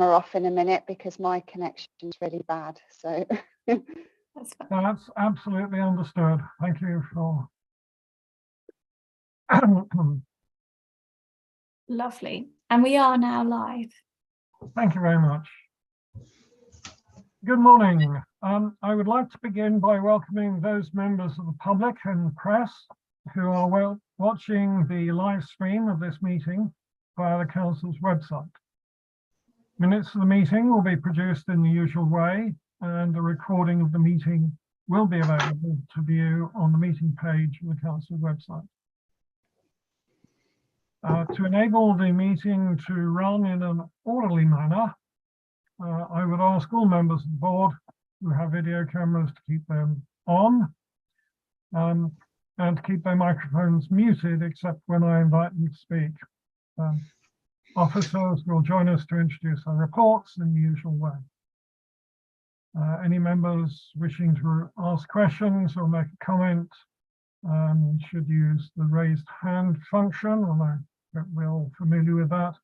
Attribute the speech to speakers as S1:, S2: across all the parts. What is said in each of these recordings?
S1: camera off in a minute because my connection's really bad. So
S2: that's absolutely understood. Thank you for
S3: Lovely. And we are now live.
S2: thank you very much. Good morning. I would like to begin by welcoming those members of the public and press who are watching the live stream of this meeting via the Council's website. Minutes of the meeting will be produced in the usual way, and a recording of the meeting will be available to view on the meeting page of the Council website. To enable the meeting to run in an orderly manner, I would ask all members of the board who have video cameras to keep them on and to keep their microphones muted except when I invite them to speak. Officers will join us to introduce our reports in the usual way. Any members wishing to ask questions or make a comment should use the raised hand function, and I'm well familiar with that.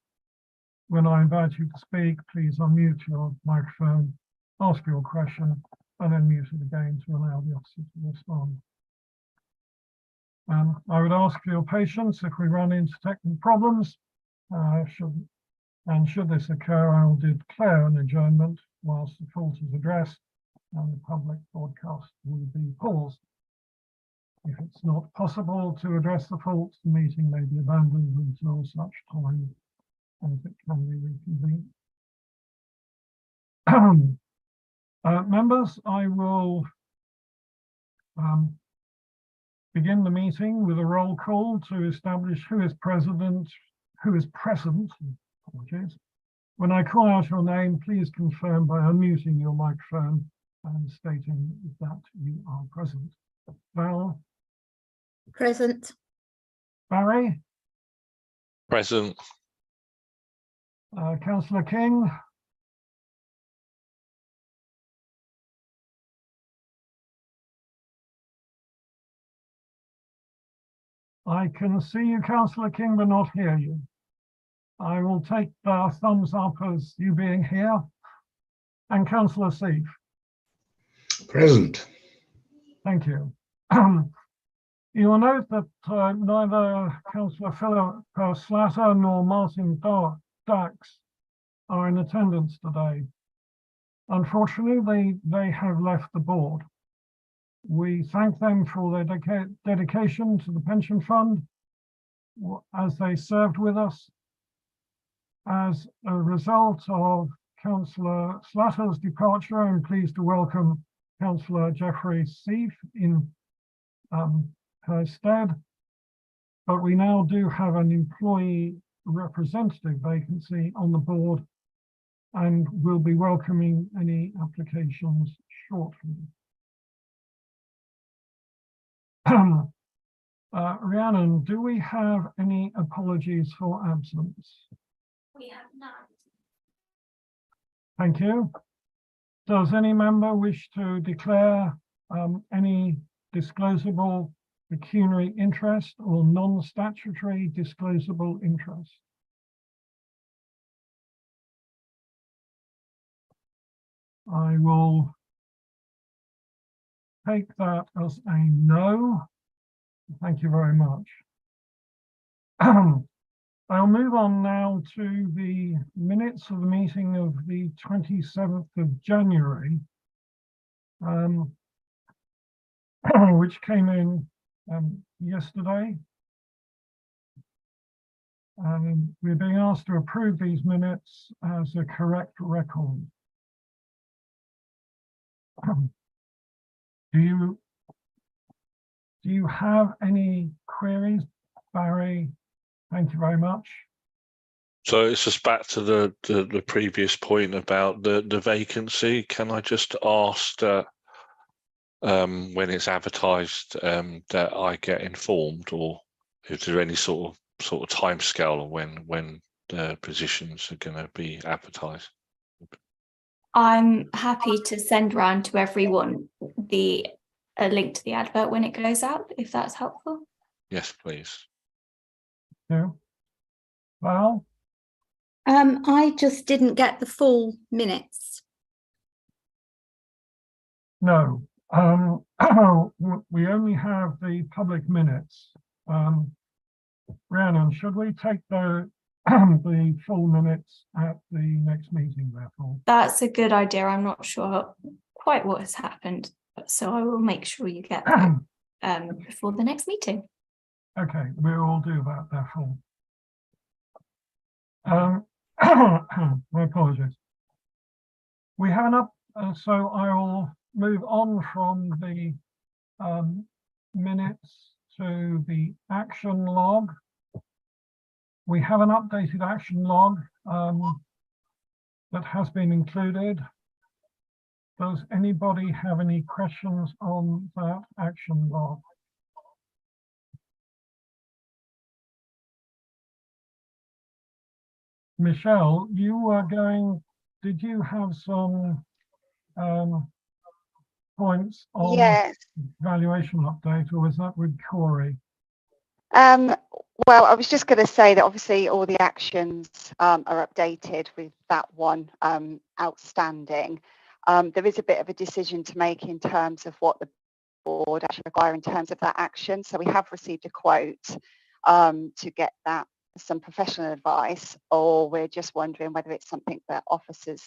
S2: When I invite you to speak, please unmute your microphone, ask your question, and then mute it again to allow the officer to respond. I would ask for your patience if we run into technical problems. Should this occur, I will declare an adjournment whilst the fault is addressed and the public broadcast will be paused. If it's not possible to address the fault, the meeting may be abandoned until such time as it can be reconvened. Members, I will begin the meeting with a roll call to establish who is present. Apologies. When I call out your name, please confirm by unmuting your microphone and stating that you are present. Val?
S4: Present.
S2: Barry?
S5: Present.
S2: Councillor King? I can see you, Councillor King, but not hear you. I will take the thumbs up as you being here. And Councillor Seif?
S6: Present.
S2: Thank you. You will note that neither Councillor Philip Slatter nor Martin Dax are in attendance today. Unfortunately, they have left the board. We thank them for their dedication to the pension fund as they served with us. As a result of Councillor Slatter's departure, I'm pleased to welcome Councillor Jeffrey Seif in her stead, but we now do have an employee representative vacancy on the board and will be welcoming any applications shortly. Rhiannon, do we have any apologies for absence?
S3: We have none.
S2: Thank you. Does any member wish to declare any disclosable pecuniary interest or non-statutory disclosable interest? I will take that as a no. Thank you very much. I'll move on now to the minutes of the meeting of the 27th of January, which came in yesterday. We're being asked to approve these minutes as a correct record. Do you have any queries, Barry? Thank you very much.
S5: So it's just back to the previous point about the vacancy. Can I just ask that when it's advertised that I get informed, or is there any sort of time scale of when the positions are going to be advertised?
S3: I'm happy to send round to everyone a link to the advert when it goes out, if that's helpful.
S5: Yes, please.
S2: Yeah. Well,
S4: I just didn't get the full minutes.
S2: No, we only have the public minutes. Rhiannon, should we take the the full minutes at the next meeting, therefore?
S3: That's a good idea. I'm not sure quite what has happened, so I will make sure you get that before the next meeting.
S2: Okay, we'll all do that, therefore. My apologies. We have so I will move on from the minutes to the action log. We have an updated action log that has been included. Does anybody have any questions on that action log? Michelle, you were did you have some points on
S1: Yes.
S2: valuation update, or was that with Corey?
S1: Well, I was just going to say that obviously all the actions are updated with that one outstanding. There is a bit of a decision to make in terms of what the board actually require in terms of that action. So we have received a quote to get that some professional advice, or we're just wondering whether it's something that officers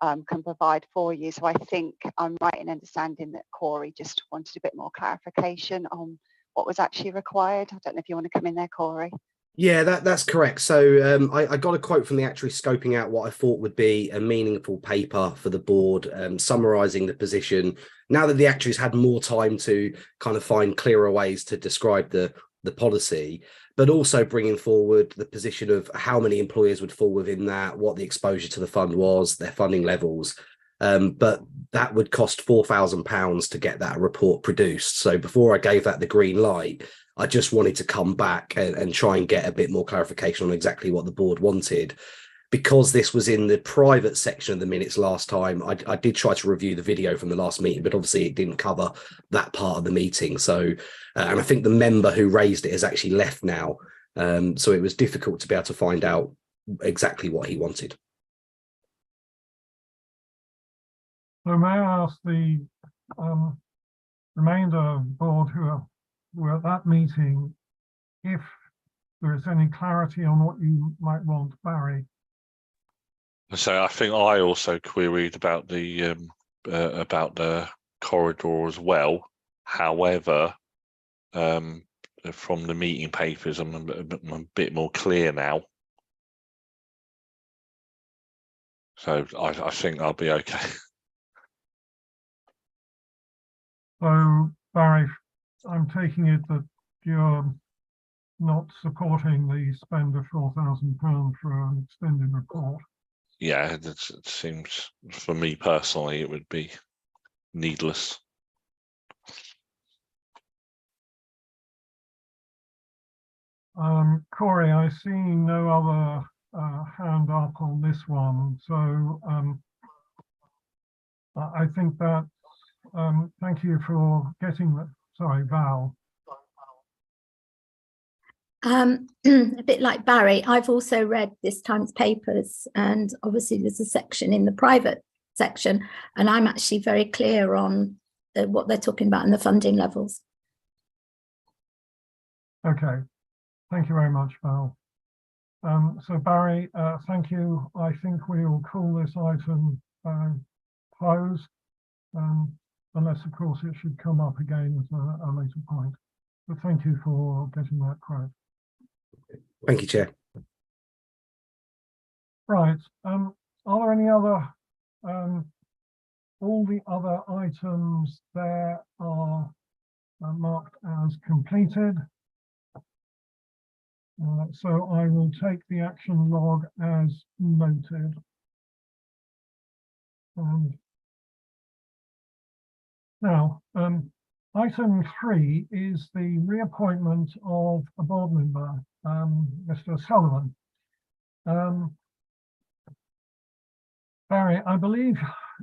S1: can provide for you. So I think I'm right in understanding that Corey just wanted a bit more clarification on what was actually required. I don't know if you want to come in there, Corey.
S7: Yeah, that's correct. So I got a quote from the actuary scoping out what I thought would be a meaningful paper for the board, summarising the position. Now that the actuaries had more time to kind of find clearer ways to describe the policy, but also bringing forward the position of how many employers would fall within that, what the exposure to the fund was, their funding levels. But that would cost £4,000 to get that report produced. So before I gave that the green light, I just wanted to come back and try and get a bit more clarification on exactly what the board wanted. Because this was in the private section of the minutes last time, I did try to review the video from the last meeting, but obviously it didn't cover that part of the meeting. So, and I think the member who raised it has actually left now. So it was difficult to be able to find out exactly what he wanted.
S2: So may I ask the remainder of the board who were at that meeting if there is any clarity on what you might want, Barry?
S5: So I think I also queried about the corridor as well. However, from the meeting papers, I'm a bit more clear now. So I think I'll be okay.
S2: So, Barry, I'm taking it that you're not supporting the spend of £4,000 for an extended report.
S5: Yeah, it seems, for me personally, it would be needless.
S2: Corey, I see no other hand up on this one. So I think that, thank you for getting that. Sorry, Val.
S4: A bit like Barry, I've also read this time's papers, and obviously there's a section in the private section, and I'm actually very clear on what they're talking about in the funding levels.
S2: Okay, thank you very much, Val. So Barry, thank you. I think we will call this item closed, unless of course it should come up again at a later point. But thank you for getting that quote.
S7: Thank you, Chair.
S2: Right. Are there any other? All the other items there are marked as completed. So I will take the action log as noted. Now, item 3 is the reappointment of a board member, Mr. Sullivan. Barry, I believe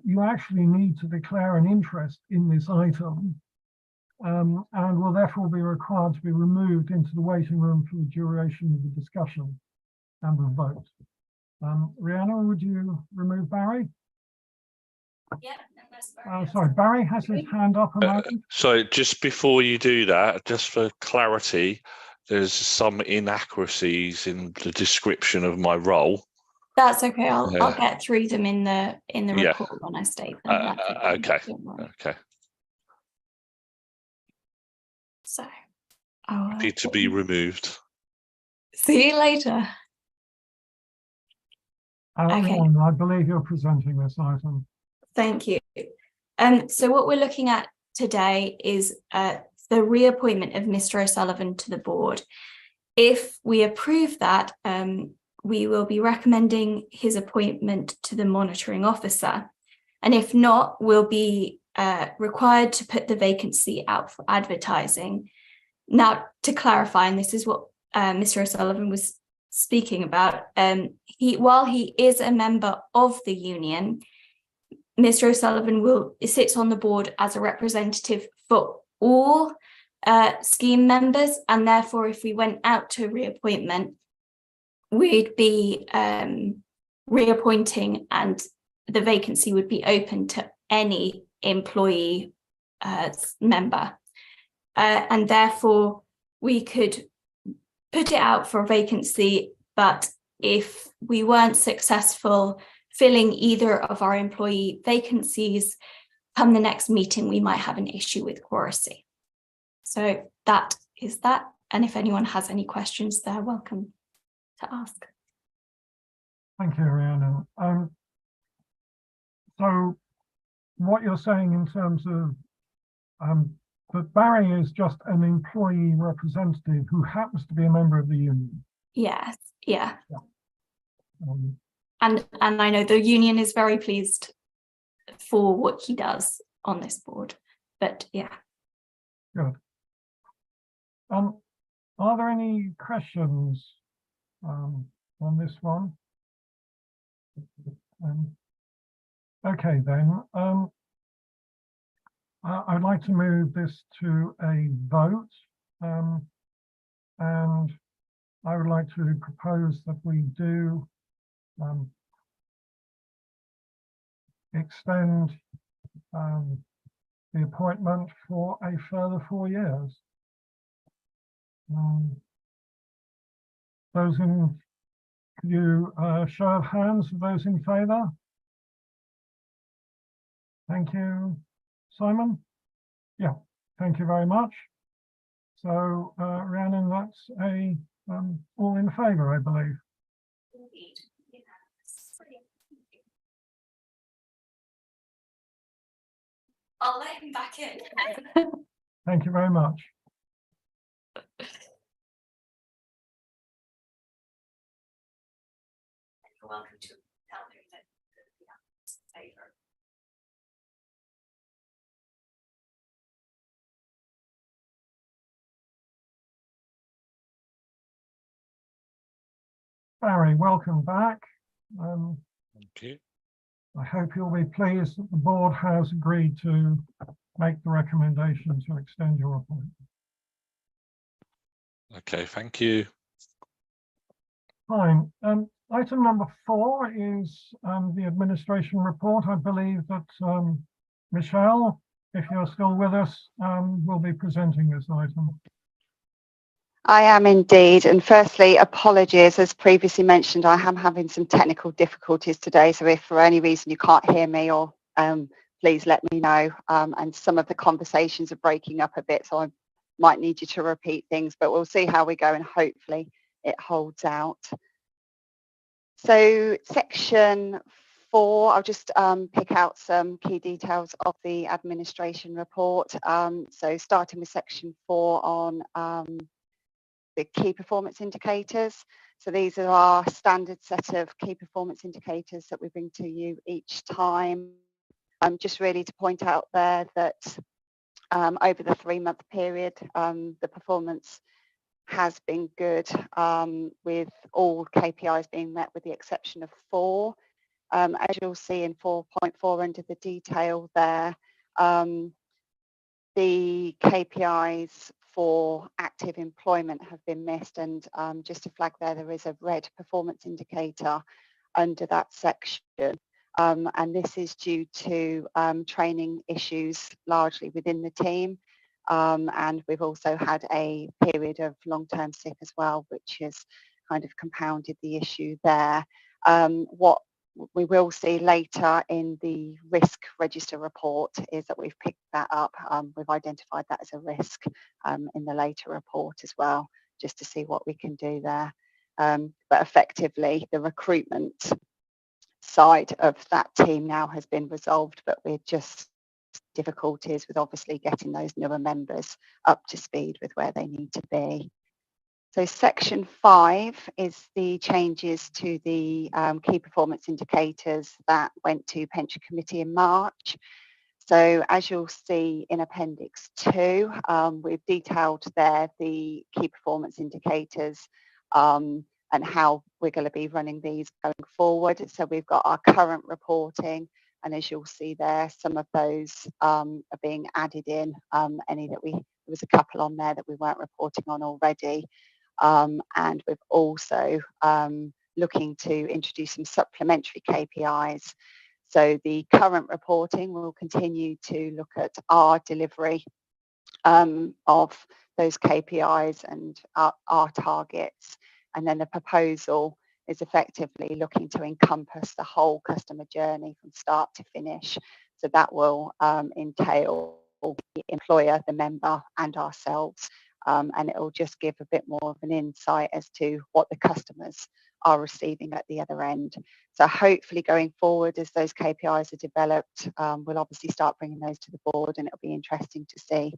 S2: you actually need to declare an interest in this item, and will therefore be required to be removed into the waiting room for the duration of the discussion and the vote. Rhiannon, would you remove Barry?
S3: Yeah.
S2: Sorry, Barry has his hand up a moment.
S5: So just before you do that, just for clarity, there's some inaccuracies in the description of my role.
S3: That's okay. I'll
S5: Yeah.
S3: get through them in the
S5: Yeah.
S3: report when I state them. That's
S5: Okay.
S3: Don't worry.
S5: Okay.
S3: So I'll
S5: Happy to be removed.
S3: see you later. Okay.
S2: Rhiannon, I believe you're presenting this item.
S3: Thank you. So what we're looking at today is the reappointment of Mr. O'Sullivan to the board. If we approve that, we will be recommending his appointment to the monitoring officer. And if not, we'll be required to put the vacancy out for advertising. Now, to clarify, and this is what Mr. O'Sullivan was speaking about, while he is a member of the union, Mr. O'Sullivan sits on the board as a representative for all scheme members, and therefore, if we went out to reappointment, we'd be reappointing, and the vacancy would be open to any employee member, and therefore we could put it out for a vacancy. But if we weren't successful filling either of our employee vacancies, come the next meeting, we might have an issue with quoracy. So that is that. And if anyone has any questions, they're welcome to ask.
S2: Thank you, Rhiannon. So what you're saying in terms of that Barry is just an employee representative who happens to be a member of the union.
S3: Yes, yeah.
S2: Um,
S3: And I know the union is very pleased for what he does on this board, but yeah.
S2: Good. Are there any questions on this one? Okay, then. I'd like to move this to a vote, and I would like to propose that we do extend the appointment for a further 4 years. Those in, could you show of hands for those in favour? Thank you. Simon? Yeah, thank you very much. So, Rhiannon, that's a all in favour, I believe.
S3: Indeed. I'll let him back in.
S2: Thank you very much.
S3: You're welcome to tell him that we have in favour.
S2: Barry, welcome back.
S5: Thank you.
S2: I hope you'll be pleased that the board has agreed to make the recommendation to extend your appointment.
S5: Okay, thank you.
S2: Fine. Item number 4 is the administration report. I believe that Michelle, if you're still with us, will be presenting this item.
S1: I am indeed. And firstly, apologies, as previously mentioned, I am having some technical difficulties today. So if for any reason you can't hear me, or please let me know. And some of the conversations are breaking up a bit, so I might need you to repeat things, but we'll see how we go and hopefully it holds out. So section 4, I'll just pick out some key details of the administration report. So starting with section 4 on the key performance indicators. So these are our standard set of key performance indicators that we bring to you each time. Just really to point out there that over the 3-month period, the performance has been good, with all KPIs being met with the exception of 4. As you'll see in 4.4 under the detail there, the KPIs for active employment have been missed, and just to flag there is a red performance indicator under that section. And this is due to training issues largely within the team. And we've also had a period of long-term sick as well, which has kind of compounded the issue there. What we will see later in the risk register report is that we've picked that up. We've identified that as a risk in the later report as well, just to see what we can do there. But effectively, the recruitment side of that team now has been resolved, but we're just difficulties with obviously getting those newer members up to speed with where they need to be. So section 5 is the changes to the key performance indicators that went to pension committee in March. So as you'll see in appendix 2, we've detailed there the key performance indicators and how we're going to be running these going forward. So we've got our current reporting, and as you'll see there, some of those are being added in. There was a couple on there that we weren't reporting on already. And we've also looking to introduce some supplementary KPIs. So the current reporting will continue to look at our delivery of those KPIs and our targets. And then the proposal is effectively looking to encompass the whole customer journey from start to finish. So that will entail the employer, the member, and ourselves. And it will just give a bit more of an insight as to what the customers are receiving at the other end. So hopefully going forward, as those KPIs are developed, we'll obviously start bringing those to the board, and it'll be interesting to see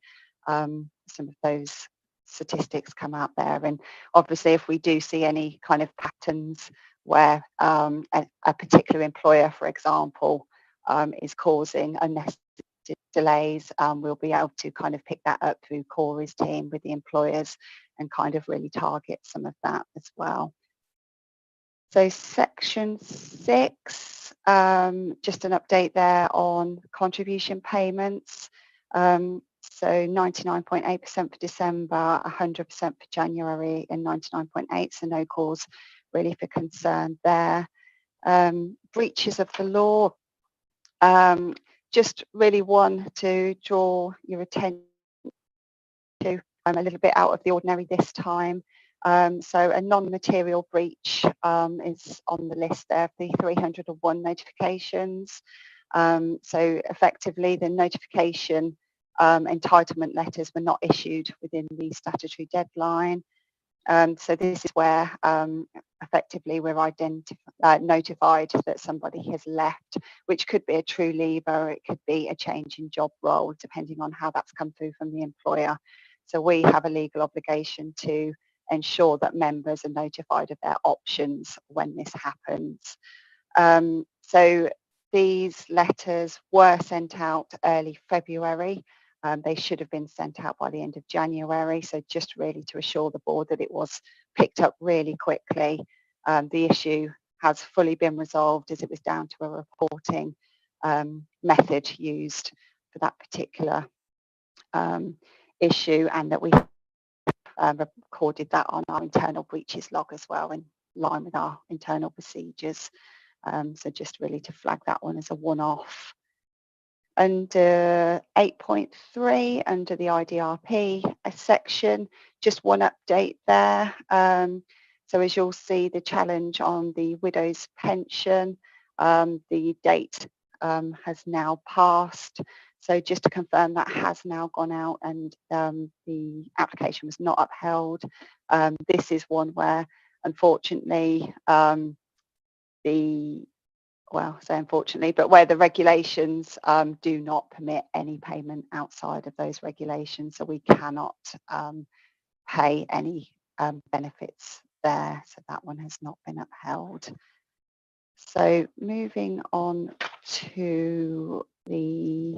S1: some of those statistics come out there. And obviously, if we do see any kind of patterns where a particular employer, for example, is causing unnecessary delays, we'll be able to kind of pick that up through Corey's team with the employers and kind of really target some of that as well. So section 6, just an update there on contribution payments. So 99.8% for December, 100% for January, and 99.8%, so no cause really for concern there. Breaches of the law, just really one to draw your attention to a little bit out of the ordinary this time. So a non-material breach is on the list there, the 301 notifications. So effectively the notification entitlement letters were not issued within the statutory deadline. So this is where effectively we're notified that somebody has left, which could be a true leave or it could be a change in job role, depending on how that's come through from the employer. So we have a legal obligation to ensure that members are notified of their options when this happens. So these letters were sent out early February. They should have been sent out by the end of January. So just really to assure the board that it was picked up really quickly. The issue has fully been resolved as it was down to a reporting method used for that particular issue, and that we recorded that on our internal breaches log as well, in line with our internal procedures. So just really to flag that one as a one-off. Under 8.3, under the IDRP section, just one update there. So as you'll see, the challenge on the widow's pension, the date has now passed. So just to confirm, that has now gone out, and the application was not upheld. This is one where, unfortunately, but where the regulations do not permit any payment outside of those regulations, so we cannot pay any benefits there. So that one has not been upheld. So moving on to the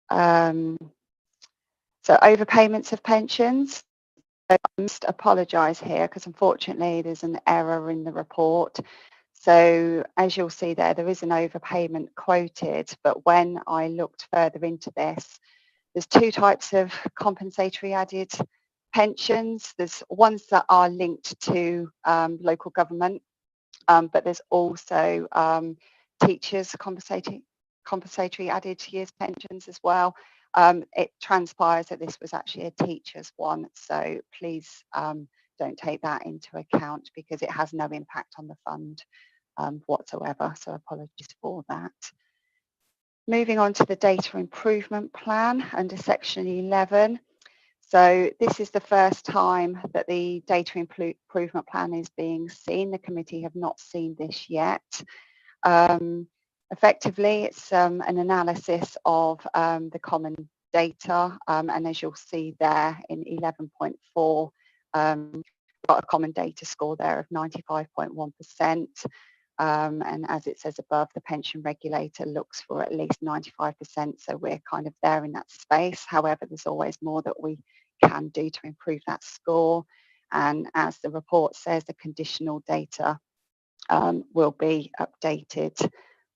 S1: so overpayments of pensions. I must apologise here because unfortunately there's an error in the report. So as you'll see there is an overpayment quoted, but when I looked further into this, there's two types of compensatory added pensions. There's ones that are linked to local government but there's also teachers compensatory added years pensions as well. It transpires that this was actually a teacher's one, so please don't take that into account because it has no impact on the fund whatsoever, so apologies for that. Moving on to the data improvement plan under section 11. So this is the first time that the data improvement plan is being seen. The committee have not seen this yet. Effectively, it's an analysis of the common data, and as you'll see there in 11.4, got a common data score there of 95.1%. And as it says above, the pension regulator looks for at least 95%, so we're kind of there in that space. However, there's always more that we can do to improve that score. And as the report says, the conditional data will be updated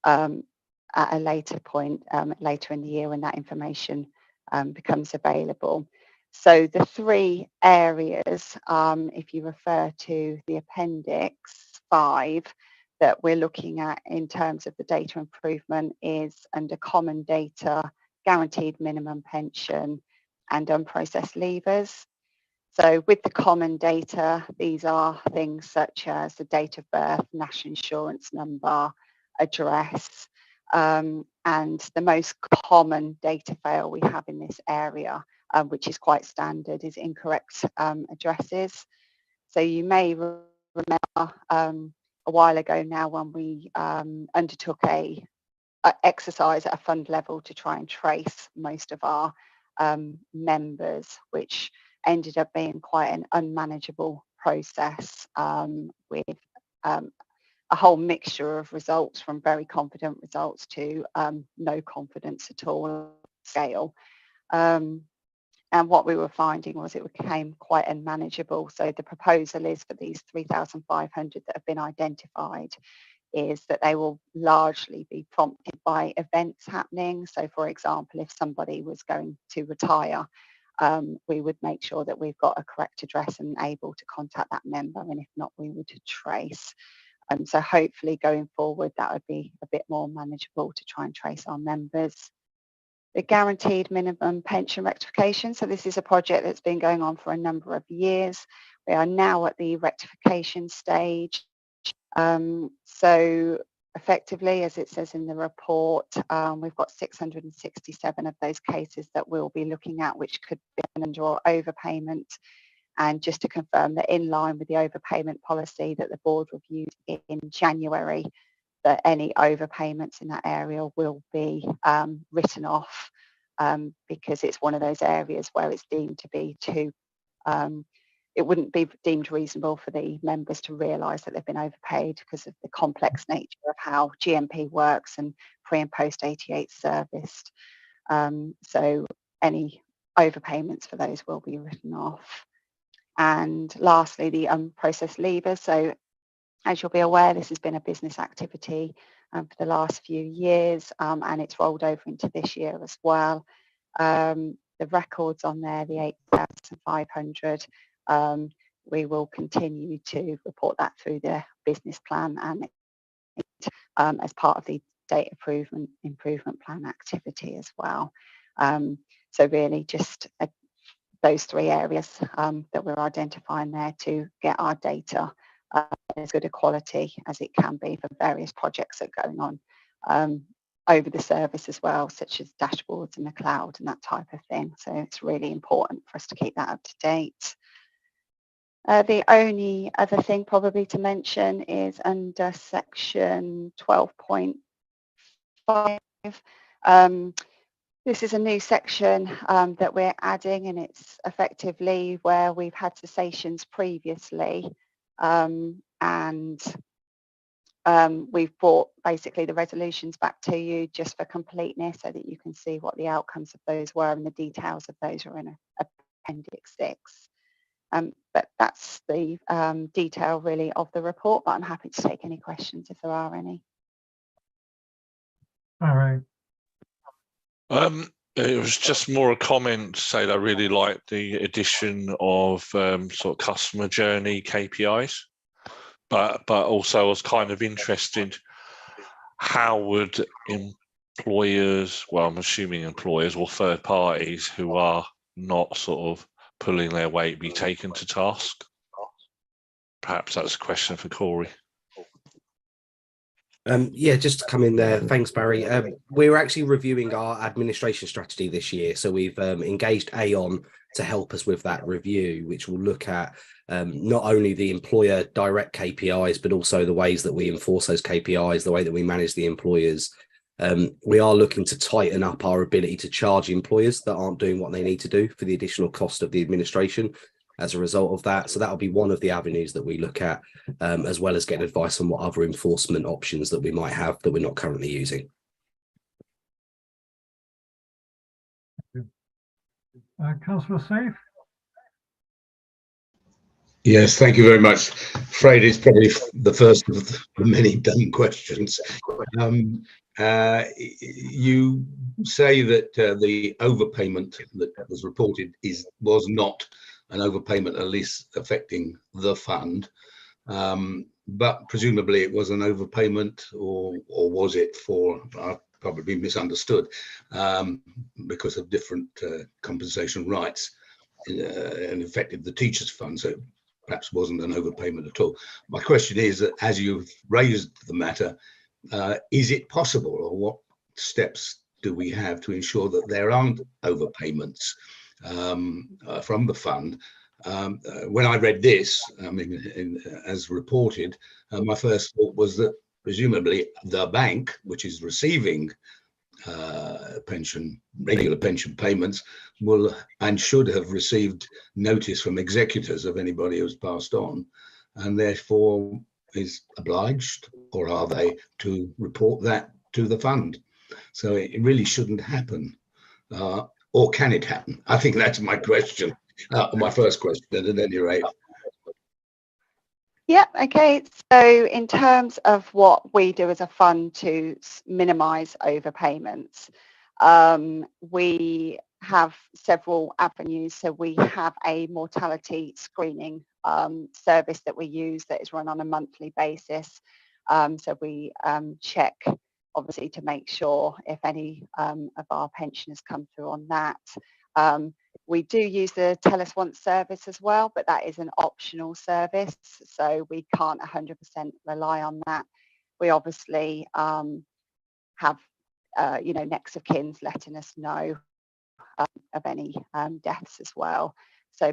S1: at a later point, later in the year when that information becomes available. So the three areas, if you refer to the appendix 5, that we're looking at in terms of the data improvement is under common data, guaranteed minimum pension, and unprocessed leavers. So with the common data, these are things such as the date of birth, national insurance number, address, and the most common data fail we have in this area, which is quite standard, is incorrect addresses. So you may remember a while ago now when we undertook a exercise at a fund level to try and trace most of our members, which ended up being quite an unmanageable process with a whole mixture of results, from very confident results to no confidence at all scale. And what we were finding was it became quite unmanageable. So the proposal is for these 3,500 that have been identified is that they will largely be prompted by events happening. So for example, if somebody was going to retire, we would make sure that we've got a correct address and able to contact that member, and if not, we would trace. So hopefully going forward, that would be a bit more manageable to try and trace our members. The guaranteed minimum pension rectification. So this is a project that's been going on for a number of years. We are now at the rectification stage. So effectively, as it says in the report, we've got 667 of those cases that we'll be looking at, which could be an under or overpayment. And just to confirm that in line with the overpayment policy that the board reviewed in January, that any overpayments in that area will be written off because it's one of those areas where it's deemed to be too, it wouldn't be deemed reasonable for the members to realise that they've been overpaid because of the complex nature of how GMP works and pre and post 88 serviced. So any overpayments for those will be written off. And lastly, the unprocessed leavers. So as you'll be aware, this has been a business activity for the last few years, and it's rolled over into this year as well. The records on there, the 8,500, we will continue to report that through the business plan and as part of the data improvement plan activity as well. So really just those three areas that we're identifying there to get our data as good a quality as it can be for various projects that are going on over the service as well, such as dashboards in the cloud and that type of thing. So it's really important for us to keep that up to date. The only other thing probably to mention is under section 12.5. This is a new section that we're adding, and it's effectively where we've had cessations previously. We've brought basically the resolutions back to you just for completeness so that you can see what the outcomes of those were, and the details of those are in Appendix 6. But that's the detail really of the report, but I'm happy to take any questions if there are any.
S2: All right.
S5: It was just more a comment to say that I really like the addition of sort of customer journey KPIs. but also I was kind of interested, how would employers, well, I'm assuming employers or third parties who are not sort of pulling their weight, be taken to task? Perhaps that's a question for Corey.
S7: Yeah, just to come in there. Thanks, Barry. We're actually reviewing our administration strategy this year. So we've engaged Aon to help us with that review, which will look at not only the employer direct KPIs, but also the ways that we enforce those KPIs, the way that we manage the employers. We are looking to tighten up our ability to charge employers that aren't doing what they need to do for the additional cost of the administration as a result of that. So that'll be one of the avenues that we look at, as well as getting advice on what other enforcement options that we might have that we're not currently using.
S2: Councillor Safe?
S6: Yes, thank you very much. Afraid it's probably the first of the many dumb questions. You say that the overpayment that was reported was not an overpayment, at least affecting the fund, but presumably it was an overpayment, or was it for? I've probably misunderstood, because of different compensation rights, and affected the teachers' fund, so it perhaps wasn't an overpayment at all. My question is that, as you've raised the matter, is it possible, or what steps do we have to ensure that there aren't overpayments from the fund? When I read this, I mean, as reported, my first thought was that presumably the bank, which is receiving regular pension payments, will and should have received notice from executors of anybody who's passed on, and therefore is obliged, or are they, to report that to the fund. So it really shouldn't happen, or can it happen? I think that's my question, my first question at any rate.
S1: Yeah, okay. So in terms of what we do as a fund to minimise overpayments, we have several avenues. So we have a mortality screening service that we use that is run on a monthly basis. So we check, obviously, to make sure if any of our pensioners come through on that. We do use the Tell Us Once service as well, but that is an optional service, so we can't 100% rely on that. We obviously have, next of kin's letting us know of any deaths as well. So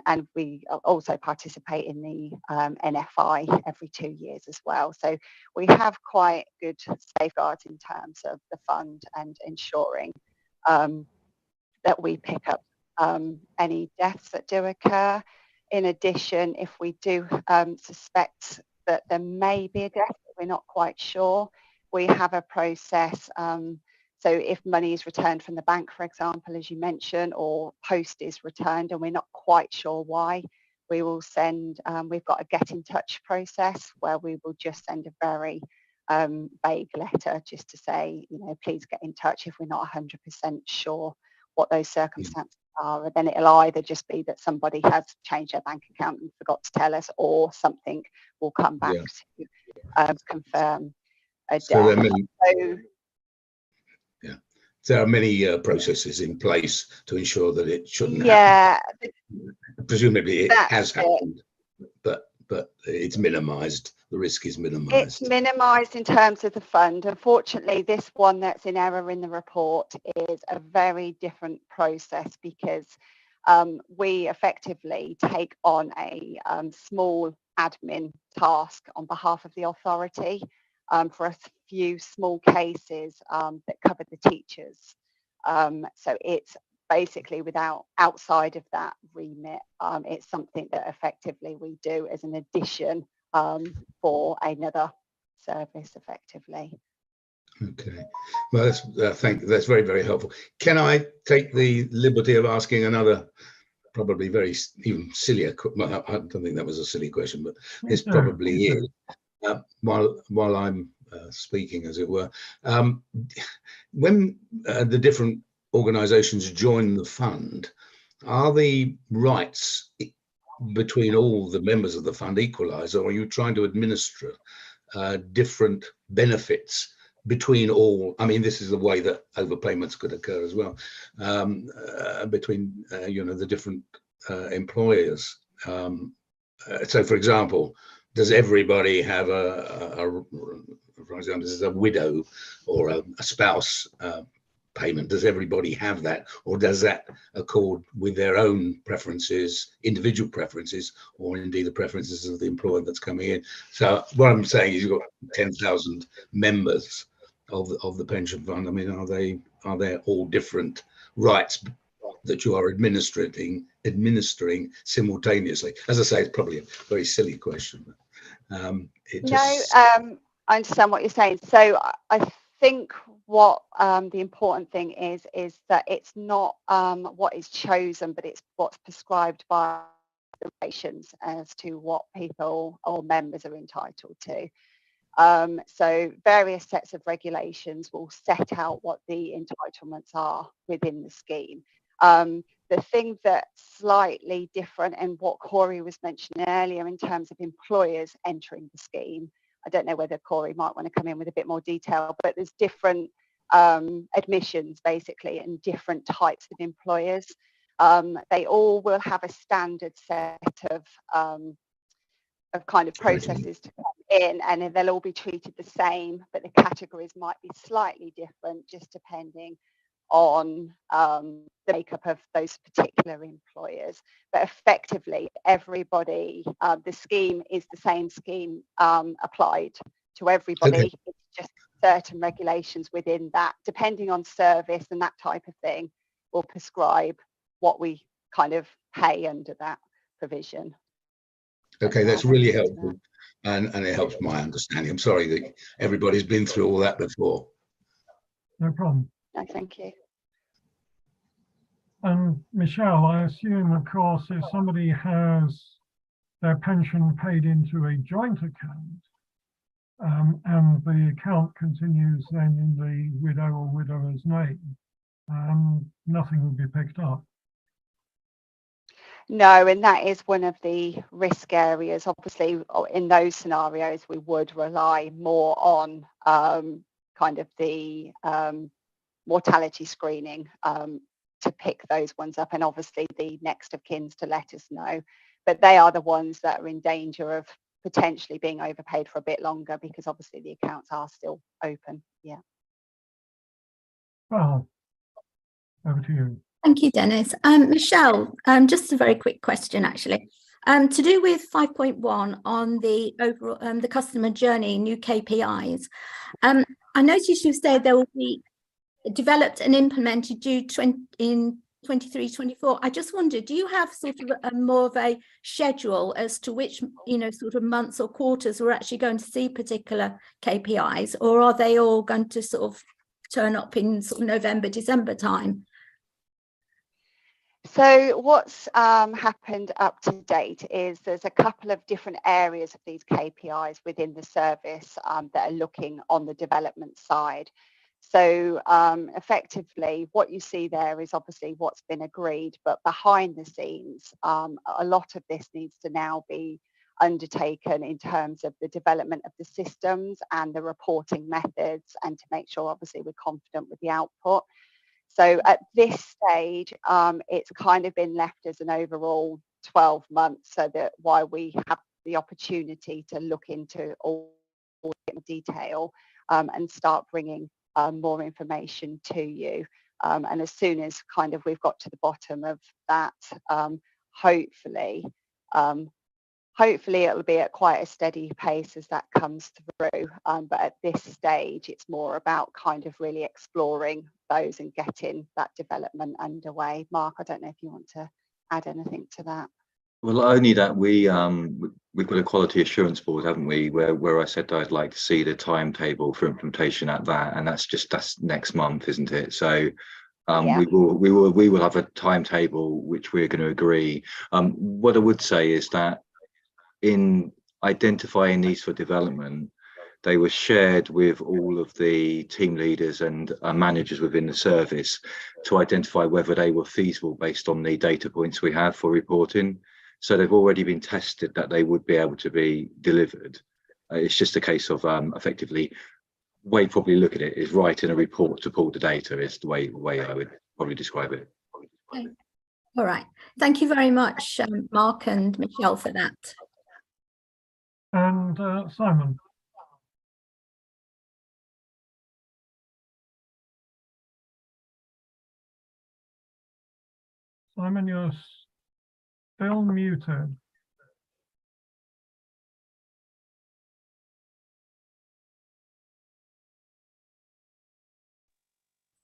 S1: and we also participate in the NFI every 2 years as well. So we have quite good safeguards in terms of the fund and ensuring that we pick up any deaths that do occur. In addition, if we do suspect that there may be a death, but we're not quite sure, we have a process. So if money is returned from the bank, for example, as you mentioned, or post is returned and we're not quite sure why, we will send, we've got a get in touch process where we will just send a very vague letter just to say, please get in touch if we're not 100% sure what those circumstances are. And then it'll either just be that somebody has changed their bank account and forgot to tell us, or something will come back to confirm a death.
S6: So there are many processes in place to ensure that it shouldn't happen. Presumably it has happened, but it's minimised. The risk is minimised.
S1: It's minimised in terms of the fund. Unfortunately, this one that's in error in the report is a very different process, because we effectively take on a small admin task on behalf of the authority for a few small cases that cover the teachers. So it's basically outside of that remit. It's something that effectively we do as an addition for another service, effectively.
S6: Okay, well, that's very, very helpful. Can I take the liberty of asking another, probably very even sillier? Well, I don't think that was a silly question, but this probably is. While I'm speaking, as it were, when the different organisations join the fund, are the rights between all the members of the fund equalise, or are you trying to administer different benefits between all? I mean, this is the way that overpayments could occur as well, between the different employers. So, for example, does everybody have for example, this is a widow or a spouse payment? Does everybody have that, or does that accord with their own preferences, individual preferences, or indeed the preferences of the employer that's coming in? So what I'm saying is, you've got 10,000 members of the pension fund. I mean, are there all different rights that you are administering simultaneously? As I say, it's probably a very silly question.
S1: I understand what you're saying. So I think what the important thing is that it's not what is chosen, but it's what's prescribed by the regulations as to what people or members are entitled to. So various sets of regulations will set out what the entitlements are within the scheme. The thing that's slightly different, and what Corey was mentioning earlier in terms of employers entering the scheme, I don't know whether Corey might want to come in with a bit more detail, but there's different admissions basically and different types of employers. They all will have a standard set of kind of processes to come in, and they'll all be treated the same, but the categories might be slightly different just depending on the makeup of those particular employers. But effectively, everybody, the scheme is the same scheme applied to everybody.
S6: Okay.
S1: It's just certain regulations within that, depending on service and that type of thing, will prescribe what we kind of pay under that provision.
S6: Okay, that's really helpful, and it helps my understanding. I'm sorry that everybody's been through all that before.
S2: No problem.
S1: No, thank you.
S2: And Michelle, I assume, of course, if somebody has their pension paid into a joint account, and the account continues then in the widow or widower's name, nothing will be picked up.
S1: No, and that is one of the risk areas. Obviously, in those scenarios, we would rely more on kind of the mortality screening to pick those ones up, and obviously the next of kins to let us know. But they are the ones that are in danger of potentially being overpaid for a bit longer, because obviously the accounts are still open. Yeah.
S2: Well, over to you.
S4: Thank you, Dennis. Michelle, just a very quick question, actually. To do with 5.1 on the overall the customer journey, new KPIs. I noticed you said they will be developed and implemented in 23-24. I just wondered, do you have sort of more of a schedule as to which sort of months or quarters we're actually going to see particular KPIs, or are they all going to sort of turn up in sort of November, December time?
S1: So what's happened up to date is there's a couple of different areas of these KPIs within the service that are looking on the development side. So effectively, what you see there is obviously what's been agreed, but behind the scenes, a lot of this needs to now be undertaken in terms of the development of the systems and the reporting methods, and to make sure obviously we're confident with the output. So at this stage, it's kind of been left as an overall 12 months, so that while we have the opportunity to look into all the detail and start bringing more information to you. And as soon as kind of we've got to the bottom of that, hopefully it'll be at quite a steady pace as that comes through. But at this stage, it's more about kind of really exploring those and getting that development underway. Mark, I don't know if you want to add anything to that.
S8: Well, only that we've got a quality assurance board, haven't we? Where I said I'd like to see the timetable for implementation at that, and that's next month, isn't it? So
S1: Yeah.
S8: we will have a timetable which we're going to agree. What I would say is that in identifying these for development, they were shared with all of the team leaders and managers within the service to identify whether they were feasible based on the data points we have for reporting. So they've already been tested that they would be able to be delivered. It's just a case of effectively, way to probably look at it is writing a report to pull the data is the way I would probably describe it.
S4: Okay. All right. Thank you very much, Mark and Michelle, for that.
S2: And Simon. Simon, you're still muted.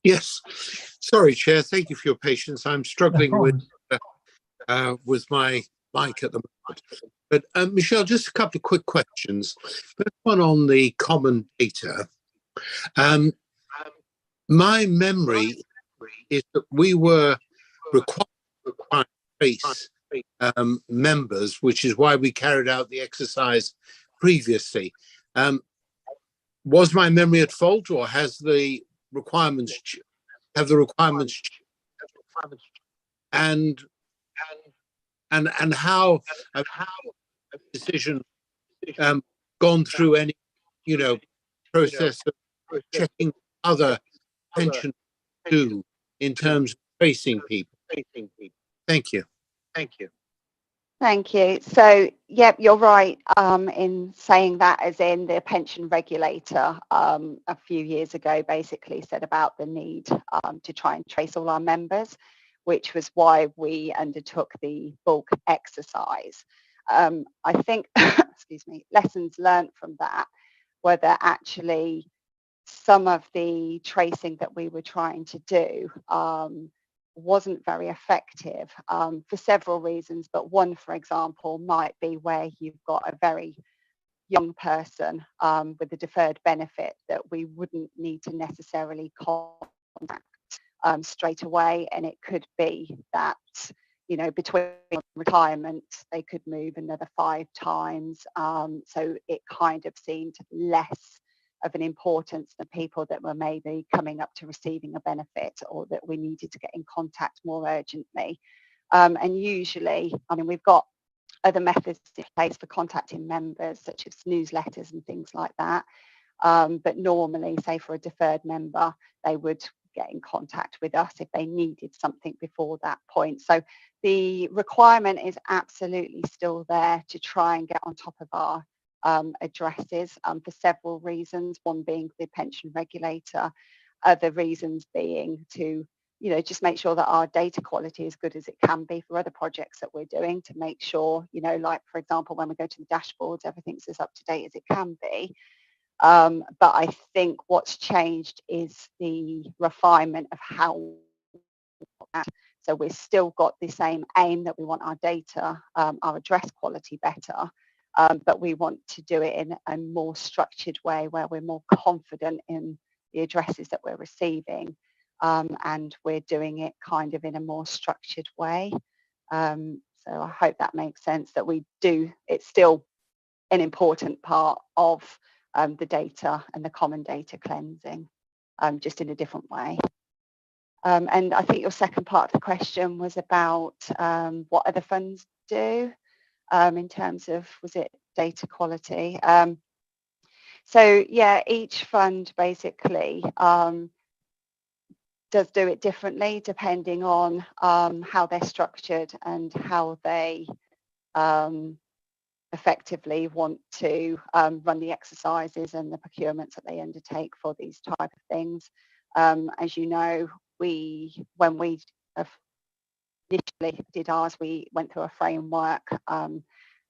S9: Yes, sorry, Chair. Thank you for your patience. I'm struggling with my mic at the moment. But Michelle, just a couple of quick questions. First one on the common data. My memory is that we were required to trace members, which is why we carried out the exercise previously. Was my memory at fault, or has the requirements and how a decision gone through any process of checking other pensions do in terms of tracing people? Thank you.
S1: Thank you. So, yep, you're right in saying that, as in the pension regulator a few years ago basically said about the need to try and trace all our members, which was why we undertook the bulk exercise. I think, excuse me, lessons learned from that were that actually some of the tracing that we were trying to do wasn't very effective for several reasons, but one, for example, might be where you've got a very young person with a deferred benefit that we wouldn't need to necessarily contact straight away, and it could be that between retirement they could move another 5 times, so it kind of seemed less of an importance than people that were maybe coming up to receiving a benefit, or that we needed to get in contact more urgently. And usually, I mean, we've got other methods in place for contacting members, such as newsletters and things like that. But normally, say for a deferred member, they would get in contact with us if they needed something before that point. So the requirement is absolutely still there to try and get on top of our addresses for several reasons, one being the pension regulator, other reasons being to just make sure that our data quality is good as it can be for other projects that we're doing, to make sure, like for example, when we go to the dashboards, everything's as up to date as it can be. But I think what's changed is the refinement of how. So we've still got the same aim that we want our data, our address quality better, but we want to do it in a more structured way where we're more confident in the addresses that we're receiving, and we're doing it kind of in a more structured way. So I hope that makes sense, that it's still an important part of the data and the common data cleansing, just in a different way. And I think your second part of the question was about what other funds do. In terms of, was it data quality? So yeah, each fund basically does do it differently depending on how they're structured and how they effectively want to run the exercises and the procurements that they undertake for these type of things. As you know, when we initially did ours, we went through a framework.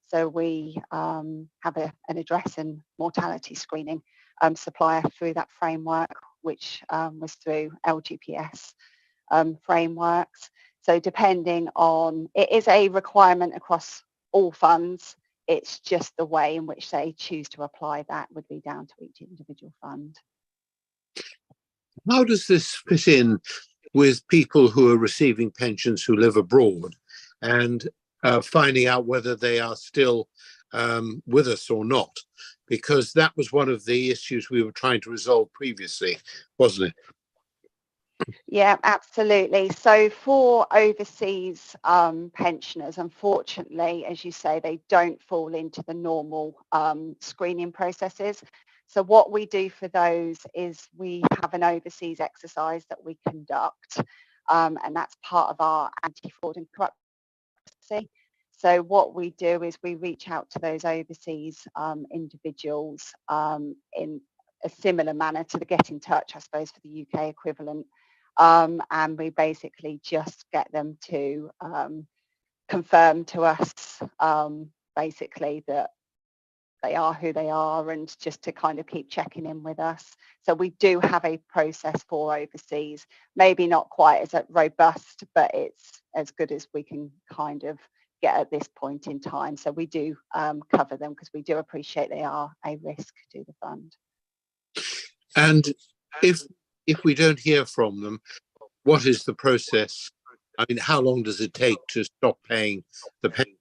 S1: So we have an address and mortality screening supplier through that framework, which was through LGPS frameworks. So depending on, it is a requirement across all funds. It's just the way in which they choose to apply that would be down to each individual fund.
S9: How does this fit in with people who are receiving pensions who live abroad and finding out whether they are still with us or not? Because that was one of the issues we were trying to resolve previously, wasn't it?
S1: Yeah, absolutely. So for overseas pensioners, unfortunately, as you say, they don't fall into the normal screening processes. So what we do for those is we have an overseas exercise that we conduct, and that's part of our anti-fraud and corruption. So what we do is we reach out to those overseas individuals in a similar manner to the Get in Touch, I suppose, for the UK equivalent. And we basically just get them to confirm to us basically that they are who they are, and just to kind of keep checking in with us. So we do have a process for overseas, maybe not quite as robust, but it's as good as we can kind of get at this point in time. So we do cover them because we do appreciate they are a risk to the fund.
S9: And if we don't hear from them, what is the process? I mean, how long does it take to stop paying the pension?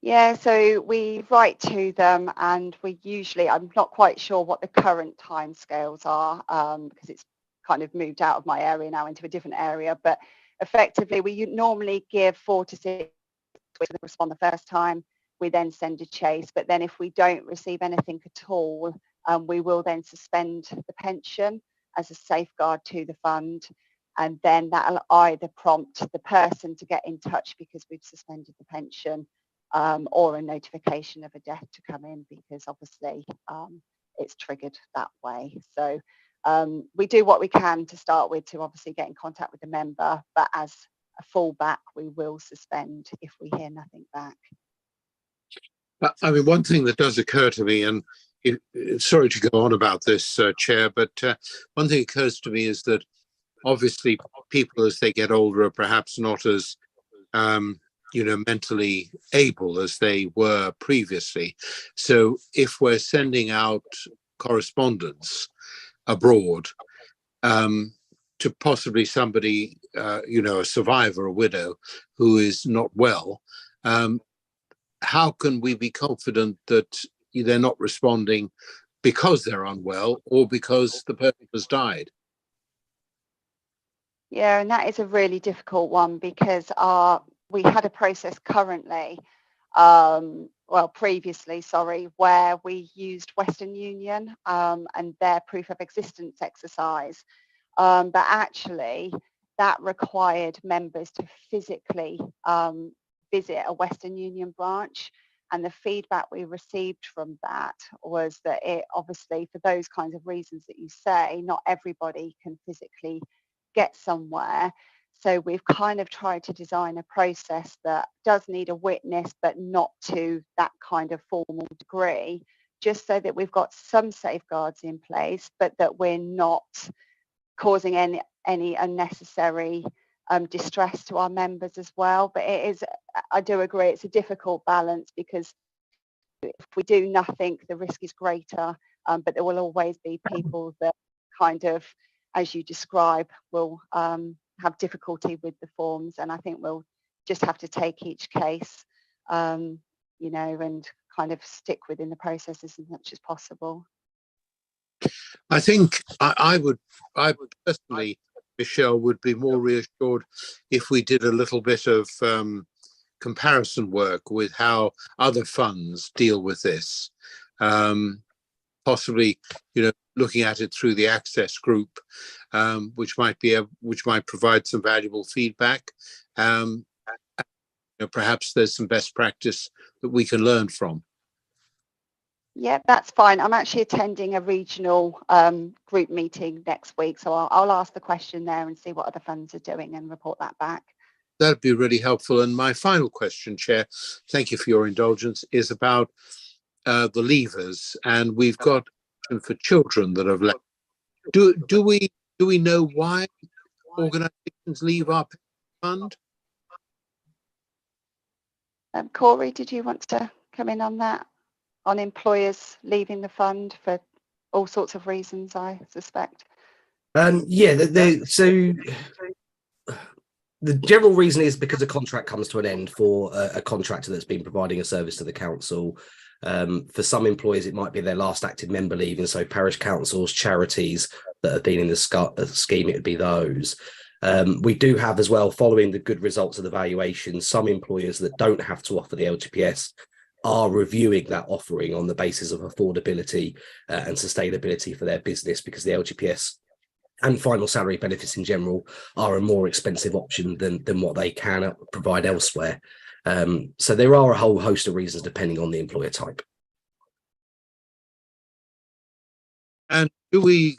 S1: Yeah, so we write to them, and we usually, I'm not quite sure what the current timescales are because it's kind of moved out of my area now into a different area, but effectively we normally give 4 to 6 weeks to respond the first time. We then send a chase, but then if we don't receive anything at all, we will then suspend the pension as a safeguard to the fund, and then that'll either prompt the person to get in touch because we've suspended the pension, or a notification of a death to come in because obviously it's triggered that way. So we do what we can to start with to obviously get in contact with the member, but as a fallback, we will suspend if we hear nothing back.
S9: I mean, one thing that does occur to me, and sorry to go on about this, Chair, but one thing occurs to me is that obviously people as they get older are perhaps not as mentally able as they were previously. So if we're sending out correspondence abroad to possibly somebody, a survivor, a widow who is not well, how can we be confident that they're not responding because they're unwell or because the person has died?
S1: Yeah, and that is a really difficult one because we had a process currently, previously, where we used Western Union and their proof of existence exercise. But actually, that required members to physically visit a Western Union branch. And the feedback we received from that was that it obviously, for those kinds of reasons that you say, not everybody can physically get somewhere. So we've kind of tried to design a process that does need a witness, but not to that kind of formal degree, just so that we've got some safeguards in place, but that we're not causing any unnecessary distress to our members as well. But it is, I do agree, it's a difficult balance because if we do nothing, the risk is greater, but there will always be people that kind of, as you describe, will have difficulty with the forms. And I think we'll just have to take each case, and kind of stick within the processes as much as possible.
S9: I think I personally, Michelle, would be more reassured if we did a little bit of comparison work with how other funds deal with this. Possibly, looking at it through the Access Group, which might provide some valuable feedback. Perhaps there's some best practice that we can learn from.
S1: Yeah, that's fine. I'm actually attending a regional group meeting next week, so I'll ask the question there and see what other funds are doing and report that back.
S9: That'd be really helpful. And my final question, Chair, thank you for your indulgence, is about the leavers. And we've got for children that have left. Do we know why organisations leave our fund?
S1: Corey, did you want to come in on that? On employers leaving the fund for all sorts of reasons, I suspect.
S7: So the general reason is because a contract comes to an end for a contractor that's been providing a service to the council. For some employers, it might be their last active member leaving, so parish councils, charities, that have been in the scheme, it would be those. We do have as well, following the good results of the valuation, some employers that don't have to offer the LGPS are reviewing that offering on the basis of affordability and sustainability for their business, because the LGPS and final salary benefits in general are a more expensive option than what they can provide elsewhere. So there are a whole host of reasons depending on the employer type.
S9: And do we,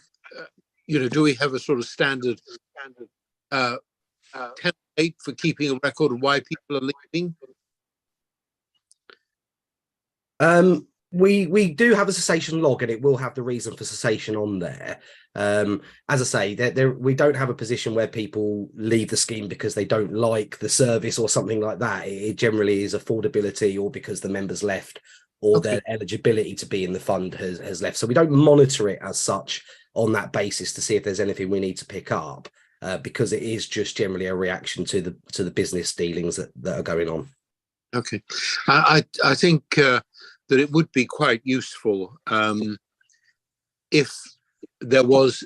S9: do we have a sort of standard template for keeping a record of why people are leaving?
S7: We do have a cessation log, and it will have the reason for cessation on there. As I say, we don't have a position where people leave the scheme because they don't like the service or something like that. It generally is affordability, or because the members left, or their eligibility to be in the fund has left. So we don't monitor it as such on that basis to see if there's anything we need to pick up, because it is just generally a reaction to the business dealings that are going on.
S9: Okay, I think that it would be quite useful if there was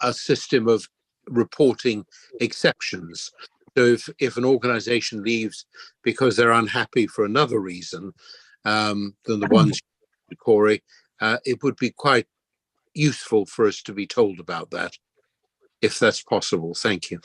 S9: a system of reporting exceptions. So if an organization leaves because they're unhappy for another reason than the ones, Corey, it would be quite useful for us to be told about that, if that's possible. Thank you.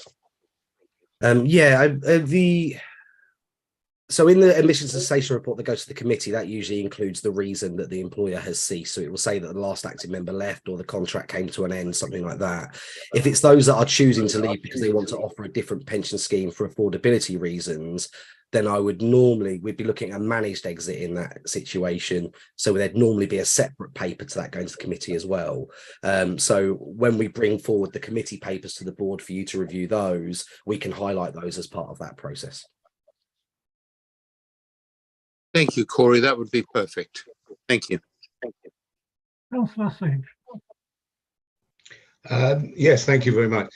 S7: So in the emissions cessation report that goes to the committee, that usually includes the reason that the employer has ceased. So it will say that the last active member left, or the contract came to an end, something like that. If it's those that are choosing to leave because they want to offer a different pension scheme for affordability reasons, then we'd be looking at a managed exit in that situation. So there'd normally be a separate paper to that going to the committee as well. So when we bring forward the committee papers to the board for you to review those, we can highlight those as part of that process.
S9: Thank you, Corey. That would be perfect. Thank you.
S2: Councillor Sage.
S6: Yes, thank you very much.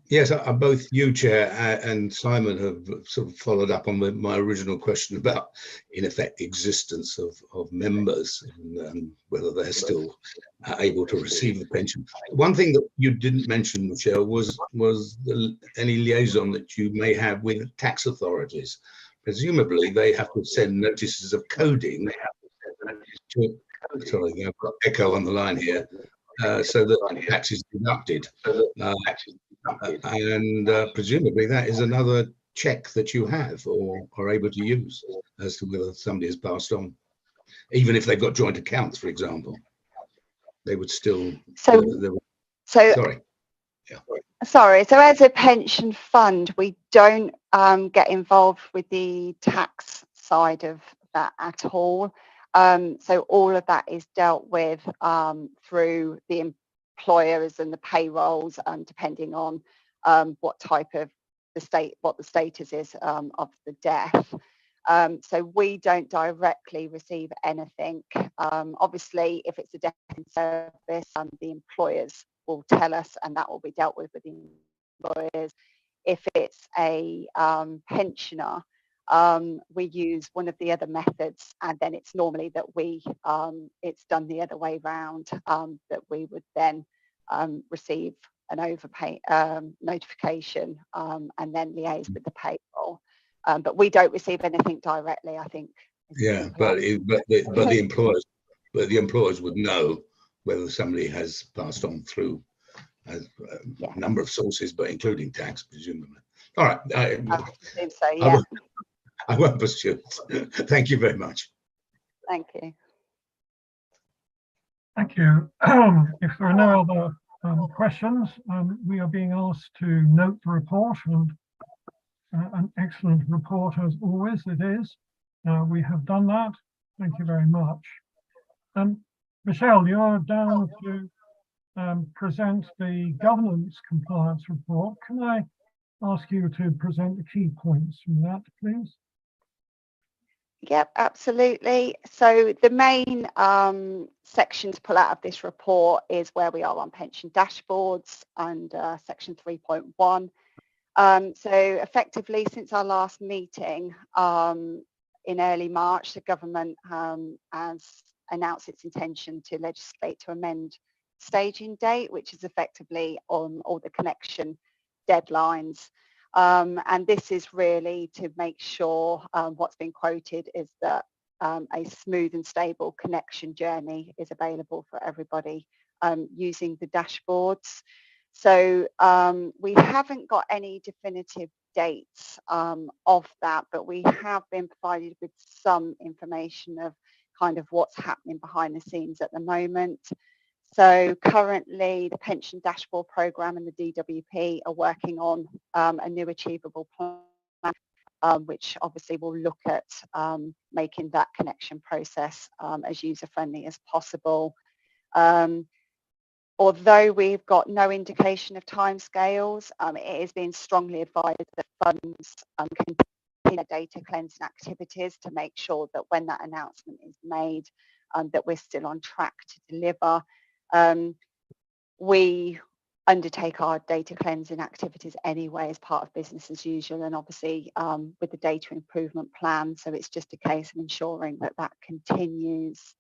S6: Yes, both you, Chair, and Simon have sort of followed up on my original question about, in effect, existence of members and whether they're still able to receive the pension. One thing that you didn't mention, Michelle, was any liaison that you may have with tax authorities. Presumably, they have to send notices of coding. Sorry, I've got echo on the line here. So that tax is deducted. And presumably that is another check that you have or are able to use as to whether somebody has passed on. Even if they've got joint accounts, for example, they would still...
S1: Sorry, so as a pension fund, we don't get involved with the tax side of that at all. So all of that is dealt with through the employers and the payrolls, depending on what type of what the status is of the death. So we don't directly receive anything. Obviously, if it's a death in service, the employers will tell us, and that will be dealt with the employers. If it's a pensioner, we use one of the other methods, and then it's normally that it's done the other way round, that we would then receive an overpay notification and then liaise with the payroll. But we don't receive anything directly, I think.
S6: Yeah, but the employers would know whether somebody has passed on through a number of sources, but including tax, presumably. All right.
S1: I presume so, yeah.
S6: I won't pursue it. Thank you very much.
S1: Thank you.
S2: Thank you. If there are no other questions, we are being asked to note the report, and an excellent report as always it is. We have done that. Thank you very much. Michelle, you're down to present the governance compliance report. Can I ask you to present the key points from that, please?
S1: Yep, absolutely. So the main section to pull out of this report is where we are on pension dashboards and section 3.1. So effectively, since our last meeting in early March, the government has announced its intention to legislate to amend staging date, which is effectively on all the connection deadlines. And this is really to make sure what's been quoted is that a smooth and stable connection journey is available for everybody using the dashboards. So we haven't got any definitive dates of that, but we have been provided with some information of kind of what's happening behind the scenes at the moment. So currently the Pension Dashboard Programme and the DWP are working on a new achievable plan, which obviously will look at making that connection process as user-friendly as possible. Although we've got no indication of timescales, it is being strongly advised that funds continue data cleansing activities to make sure that when that announcement is made, that we're still on track to deliver. We undertake our data cleansing activities anyway as part of business as usual, and obviously with the data improvement plan, so it's just a case of ensuring that that continues.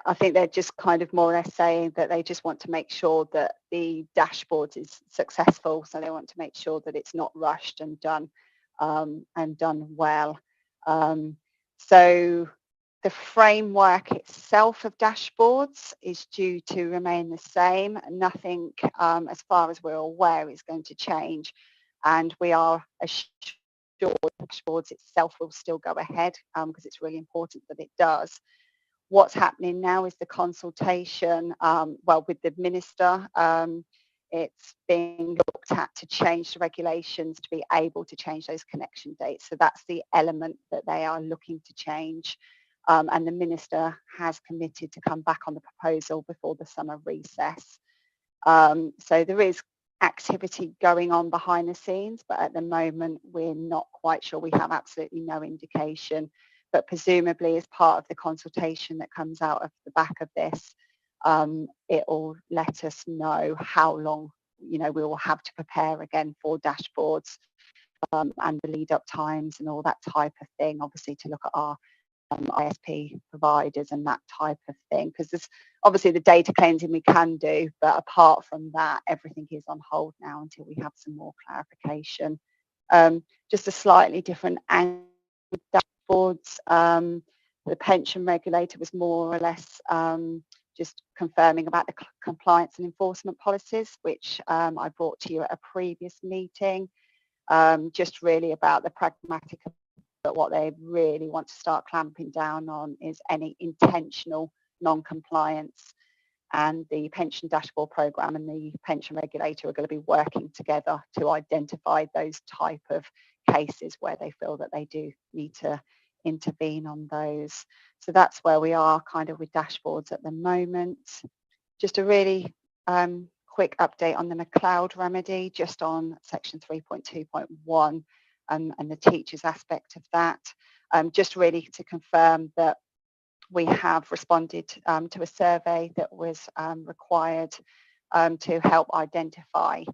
S1: I think they're just kind of more or less saying that they just want to make sure that the dashboard is successful, so they want to make sure that it's not rushed and done well. So the framework itself of dashboards is due to remain the same. Nothing, as far as we're aware, is going to change, and we are assured dashboards itself will still go ahead because it's really important that it does. What's happening now is the consultation, well, with the minister. It's being looked at to change the regulations to be able to change those connection dates. So that's the element that they are looking to change. And the minister has committed to come back on the proposal before the summer recess. So there is activity going on behind the scenes, but at the moment we're not quite sure. We have absolutely no indication, but presumably as part of the consultation that comes out of the back of this, it will let us know how long, we will have to prepare again for dashboards and the lead up times and all that type of thing, obviously to look at our ISP providers and that type of thing, because there's obviously the data cleansing we can do, but apart from that, everything is on hold now until we have some more clarification. Just a slightly different angle dashboards. The pension regulator was more or less just confirming about the compliance and enforcement policies, which I brought to you at a previous meeting, just really about the pragmatic. But what they really want to start clamping down on is any intentional non-compliance, and the Pension Dashboard Programme and the pension regulator are going to be working together to identify those type of cases where they feel that they do need to intervene on those. So that's where we are kind of with dashboards at the moment. Just a really quick update on the McLeod remedy, just on section 3.2.1. And the teachers aspect of that, just really to confirm that we have responded to a survey that was required to help identify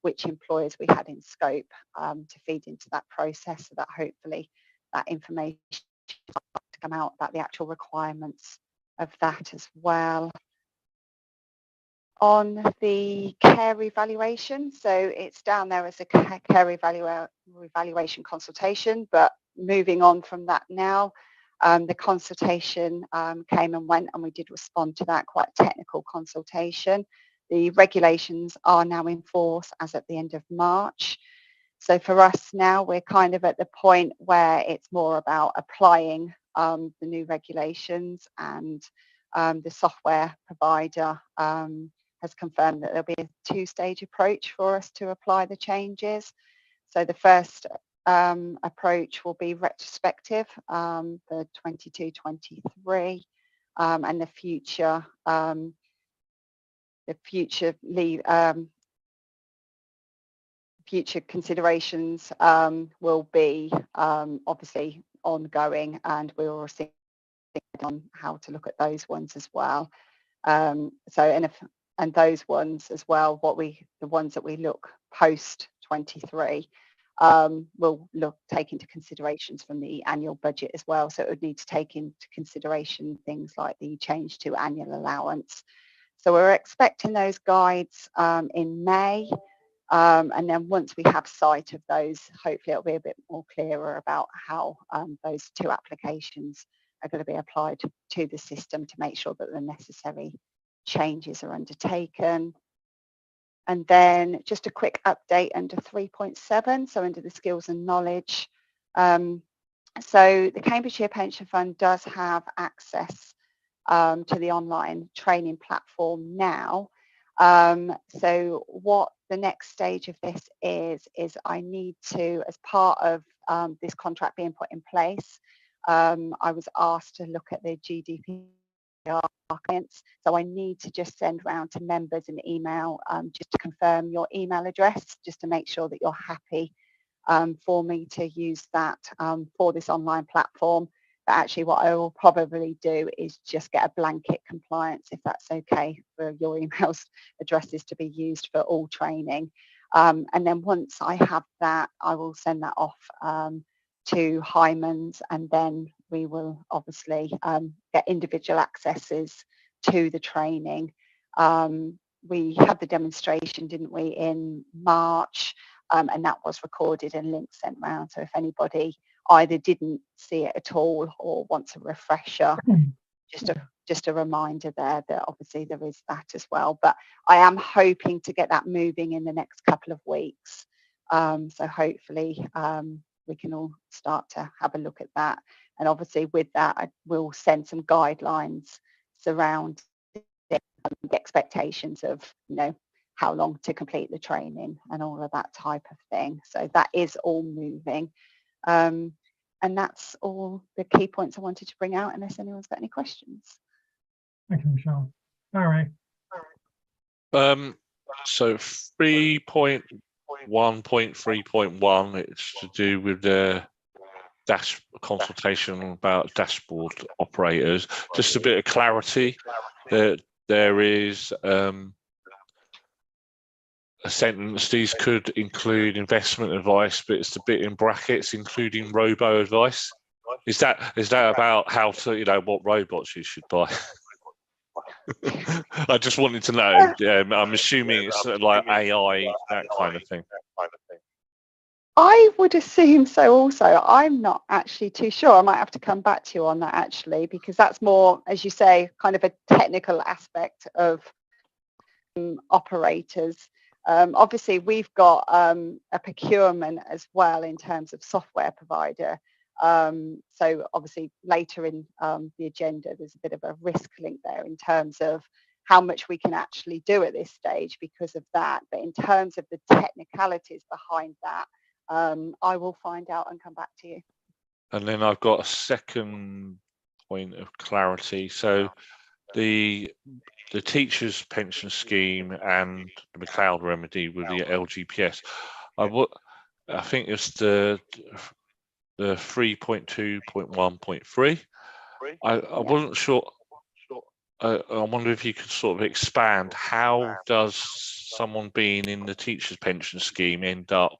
S1: which employers we had in scope to feed into that process, so that hopefully that information to come out about the actual requirements of that as well. On the care evaluation, so it's down there as a care evaluation consultation, but moving on from that now, the consultation came and went, and we did respond to that, quite technical consultation. The regulations are now in force as at the end of March. So for us now, we're kind of at the point where it's more about applying the new regulations, and the software provider has confirmed that there'll be a two-stage approach for us to apply the changes. So the first approach will be retrospective for 22-23, and the future considerations will be obviously ongoing, and we're also on how to look at those ones as well. And those ones as well, the ones that we look post 23, will take into considerations from the annual budget as well. So it would need to take into consideration things like the change to annual allowance. So we're expecting those guides in May. And then once we have sight of those, hopefully it'll be a bit more clearer about how those two applications are going to be applied to the system to make sure that the necessary changes are undertaken. And then just a quick update under 3.7, so under the skills and knowledge. So the Cambridgeshire Pension Fund does have access to the online training platform now. So what the next stage of this is I need to, as part of this contract being put in place, I was asked to look at the GDPR clients. So I need to just send round to members an email just to confirm your email address, just to make sure that you're happy for me to use that for this online platform. But actually what I will probably do is just get a blanket compliance, if that's okay, for your emails addresses to be used for all training. And then once I have that, I will send that off to Hymans, and then we will obviously get individual accesses to the training. We had the demonstration, didn't we, in March, and that was recorded and links sent round. So if anybody either didn't see it at all or wants a refresher, just a reminder there that obviously there is that as well. But I am hoping to get that moving in the next couple of weeks. So hopefully we can all start to have a look at that. And obviously with that, I will send some guidelines surrounding the expectations of, how long to complete the training and all of that type of thing. So that is all moving. And that's all the key points I wanted to bring out, unless anyone's got any questions.
S2: Thank you, Michelle. Barry.
S5: So 3.1.3.1, it's to do with the consultation about dashboard operators. Just a bit of clarity that there is a sentence, these could include investment advice, but it's the bit in brackets including robo advice. Is that about how to, what robots you should buy? I just wanted to know. I'm assuming it's sort of like AI, that kind of thing.
S1: I would assume so also. I'm not actually too sure. I might have to come back to you on that actually, because that's more, as you say, kind of a technical aspect of operators. Obviously, we've got a procurement as well in terms of software provider. So obviously later in the agenda, there's a bit of a risk link there in terms of how much we can actually do at this stage because of that. But in terms of the technicalities behind that, I will find out and come back to you.
S5: And then I've got a second point of clarity. So the teachers' pension scheme and the McLeod remedy with the LGPS. I think it's the 3.2.1.3. I wasn't sure. I wonder if you could sort of expand. How does someone being in the teachers' pension scheme end up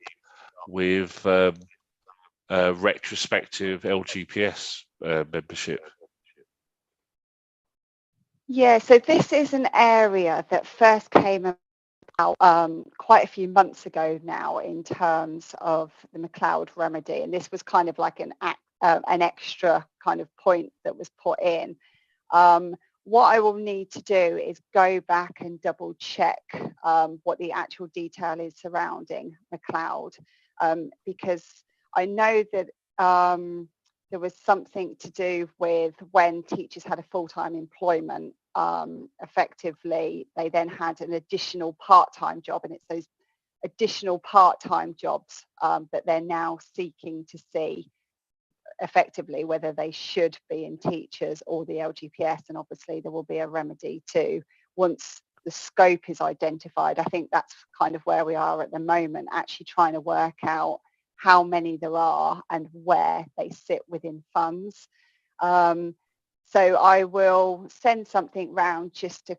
S5: with retrospective LGPS membership?
S1: Yeah, so this is an area that first came out quite a few months ago now in terms of the McLeod remedy, and this was kind of like an extra kind of point that was put in. What I will need to do is go back and double check what the actual detail is surrounding McLeod, because I know that there was something to do with when teachers had a full-time employment, effectively, they then had an additional part-time job, and it's those additional part-time jobs that they're now seeking to see effectively whether they should be in teachers or the LGPS, and obviously there will be a remedy too once the scope is identified. I think that's kind of where we are at the moment, actually trying to work out how many there are and where they sit within funds. So I will send something round just to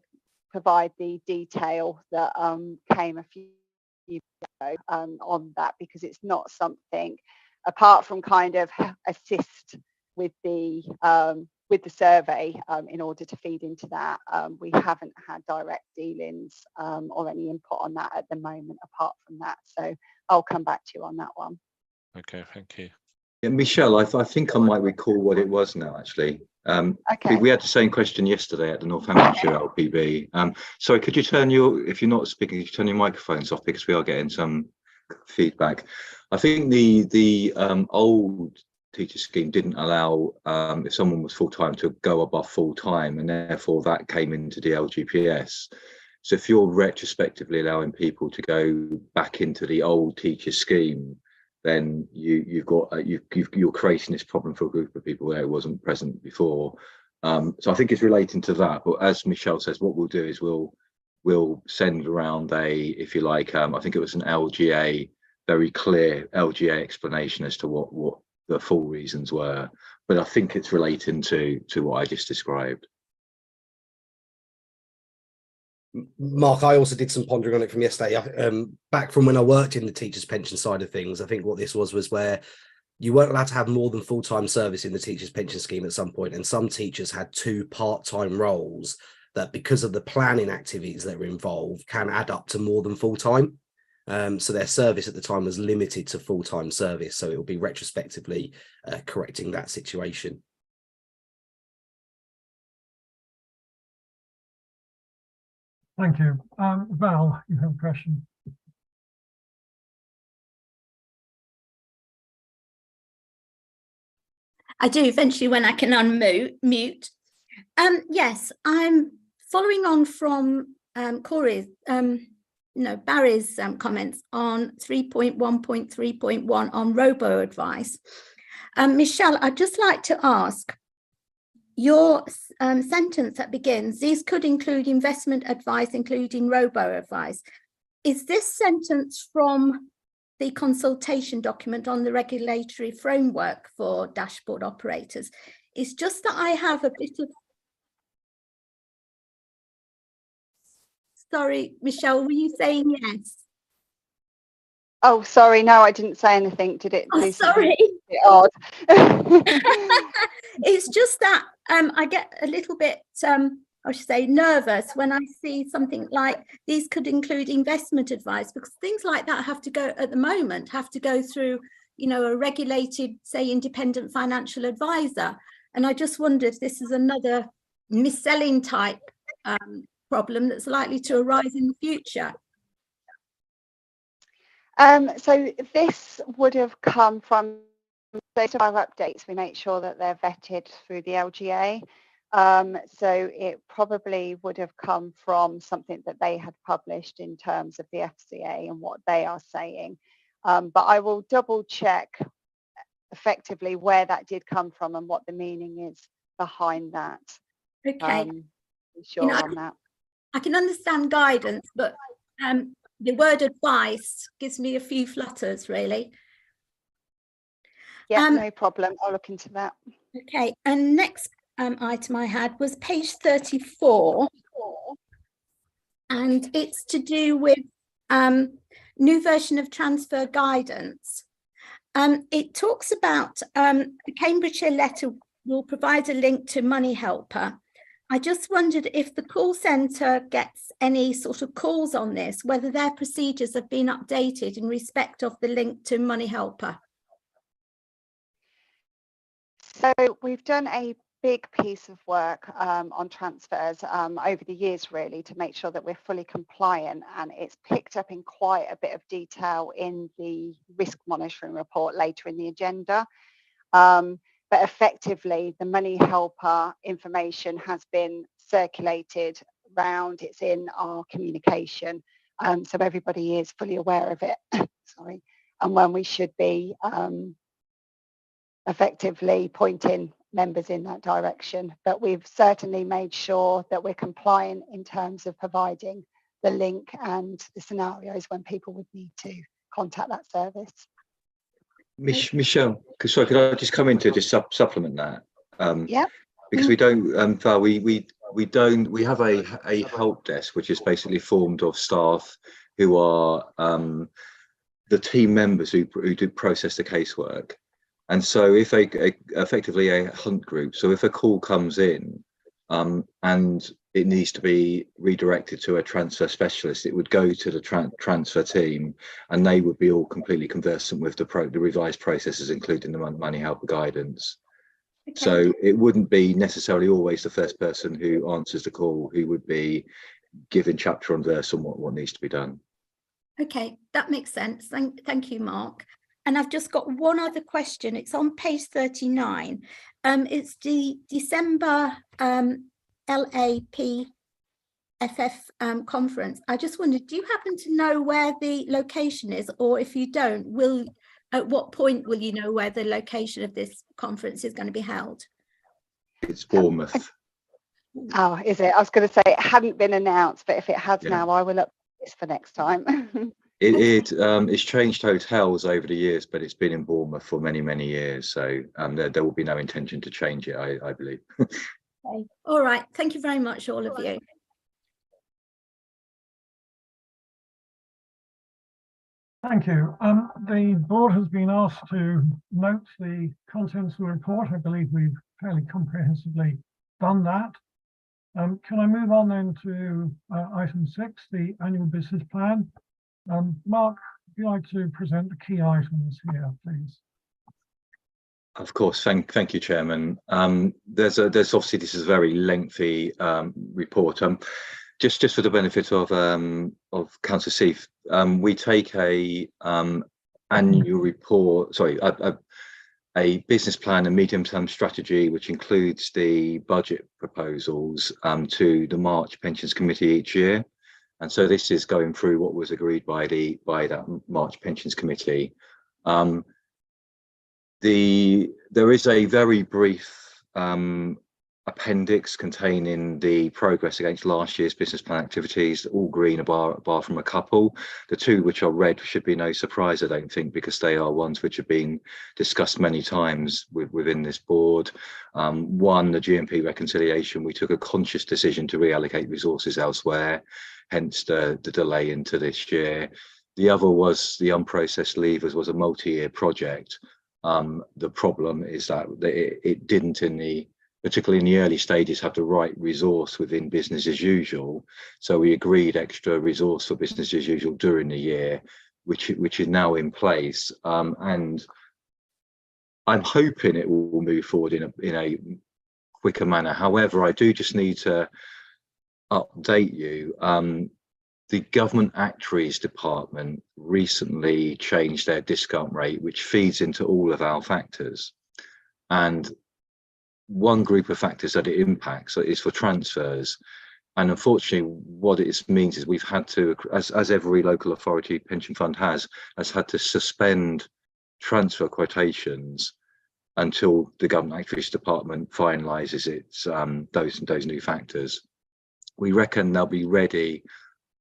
S1: provide the detail that came a few you on that, because it's not something, apart from kind of assist with the survey in order to feed into that. We haven't had direct dealings or any input on that at the moment apart from that. So I'll come back to you on that one.
S5: Okay, thank you.
S8: Yeah, Michelle, I think I might recall what it was now, actually.
S1: Okay.
S8: We had the same question yesterday at the Northamptonshire LPB. Sorry, could you turn if you're not speaking, could you turn your microphones off, because we are getting some feedback. I think the old teacher scheme didn't allow if someone was full-time to go above full-time, and therefore that came into the LGPS. So if you're retrospectively allowing people to go back into the old teacher scheme, then you're creating this problem for a group of people where it wasn't present before. So I think it's relating to that. But as Michelle says, what we'll do is we'll send around if you like, I think it was an LGA, very clear LGA explanation as to what the full reasons were. But I think it's relating to what I just described.
S7: Mark, I also did some pondering on it from yesterday. Back from when I worked in the teachers' pension side of things, I think what this was where you weren't allowed to have more than full-time service in the teachers' pension scheme at some point, and some teachers had 2 part-time roles that, because of the planning activities that were involved, can add up to more than full-time. So their service at the time was limited to full-time service, so it will be retrospectively correcting that situation.
S2: Thank you. Val, you have a question.
S4: I do eventually when I can unmute. Yes, I'm following on from Barry's comments on 3.1.3.1 on robo-advice. Michelle, I'd just like to ask, your sentence that begins, these could include investment advice, including robo-advice. Is this sentence from the consultation document on the regulatory framework for dashboard operators? It's just that I have a bit of... Sorry, Michelle, were you saying yes?
S1: Oh, sorry, no, I didn't say anything. Did it?
S4: Oh, sorry.
S1: Odd.
S4: It's just that I get a little bit, I should say, nervous when I see something like these could include investment advice, because things like that have to go through, a regulated, say, independent financial advisor. And I just wonder if this is another mis-selling type problem that's likely to arise in the future.
S1: So this would have come from most of our updates. We make sure that they're vetted through the LGA. So it probably would have come from something that they had published in terms of the FCA and what they are saying. But I will double check effectively where that did come from and what the meaning is behind that.
S4: Okay.
S1: Sure on that.
S4: I can understand guidance, but the word advice gives me a few flutters, really.
S1: Yeah, no problem. I'll look into that.
S4: Okay, and next item I had was page 34, and it's to do with new version of transfer guidance. It talks about the Cambridgeshire letter will provide a link to Money Helper. I just wondered if the call centre gets any sort of calls on this, whether their procedures have been updated in respect of the link to Money Helper.
S1: So we've done a big piece of work on transfers over the years, really, to make sure that we're fully compliant, and it's picked up in quite a bit of detail in the risk monitoring report later in the agenda. But effectively, the Money Helper information has been circulated around. It's in our communication, so everybody is fully aware of it. Sorry, and when we should be effectively pointing members in that direction. But we've certainly made sure that we're compliant in terms of providing the link and the scenarios when people would need to contact that service.
S8: Michelle, sorry, could I just come in to just supplement that?
S1: Yeah.
S8: Because we don't, we have a help desk which is basically formed of staff who are the team members who do process the casework. And so if effectively a hunt group, so if a call comes in and it needs to be redirected to a transfer specialist, it would go to the transfer team, and they would be all completely conversant with the revised processes, including the money helper guidance.
S4: Okay.
S8: So it wouldn't be necessarily always the first person who answers the call who would be given chapter and verse on what needs to be done.
S4: Okay, that makes sense. Thank you, Mark. And I've just got one other question. It's on page 39. It's the December LAPFF conference. I just wondered, do you happen to know where the location is? Or if you don't, at what point will you know where the location of this conference is going to be held?
S8: It's Bournemouth.
S1: Oh, is it? I was going to say it hadn't been announced, but if it has
S8: Yeah.
S1: now, I will update this for next time.
S8: It's changed hotels over the years, but it's been in Bournemouth for many, many years. So there will be no intention to change it, I believe.
S4: Okay. All right. Thank you very much, all of you.
S2: Thank you. The board has been asked to note the contents of the report. I believe we've fairly comprehensively done that. Can I move on then to item 6, the annual business plan? Mark, would you like to present the key items here, please?
S8: Of course, thank you, Chairman. There's obviously, this is a very lengthy report. Just for the benefit of Councillor Seith, we take a annual report, sorry, a business plan and medium-term strategy, which includes the budget proposals, to the March Pensions Committee each year. And so this is going through what was agreed by that March Pensions Committee. There is a very brief appendix containing the progress against last year's business plan activities, all green bar from a couple. The two which are red should be no surprise, I don't think, because they are ones which have been discussed many times within this board. One, the GMP reconciliation, we took a conscious decision to reallocate resources elsewhere, hence the delay into this year. The other was the unprocessed levers, was a multi-year project. The problem is that it didn't, particularly in the early stages, have the right resource within business as usual. So we agreed extra resource for business as usual during the year, which is now in place. And I'm hoping it will move forward in a quicker manner. However, I do just need to update you. The Government Actuaries Department recently changed their discount rate, which feeds into all of our factors. And one group of factors that it impacts is for transfers. And unfortunately, what it means is we've had to, as every local authority pension fund has had to suspend transfer quotations until the Government Actuaries Department finalises its those new factors. We reckon they'll be ready.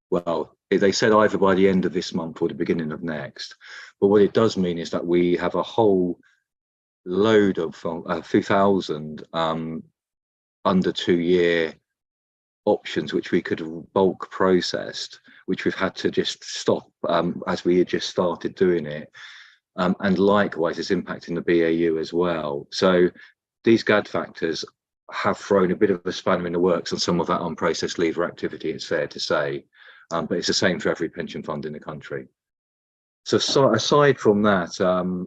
S8: Well, they said either by the end of this month or the beginning of next. But what it does mean is that we have a whole load of a few thousand under 2-year options which we could have bulk processed, which we've had to just stop as we had just started doing it. And likewise, it's impacting the BAU as well. So these GAD factors have thrown a bit of a spanner in the works on some of that unprocessed lever activity, it's fair to say. But it's the same for every pension fund in the country. So aside from that,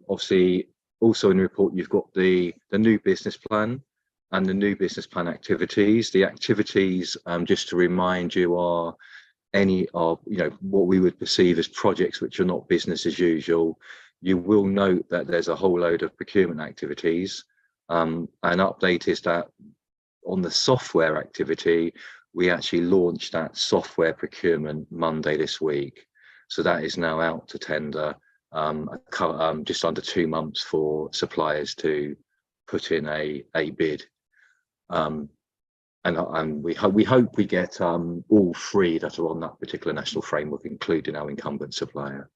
S8: obviously, also in the report, you've got the new business plan and the new business plan activities. The activities, just to remind you, are what we would perceive as projects which are not business as usual. You will note that there's a whole load of procurement activities. An update is that on the software activity, we actually launched that software procurement Monday this week. So that is now out to tender, just under 2 months for suppliers to put in a bid. And we hope we get all 3 that are on that particular national framework, including our incumbent supplier.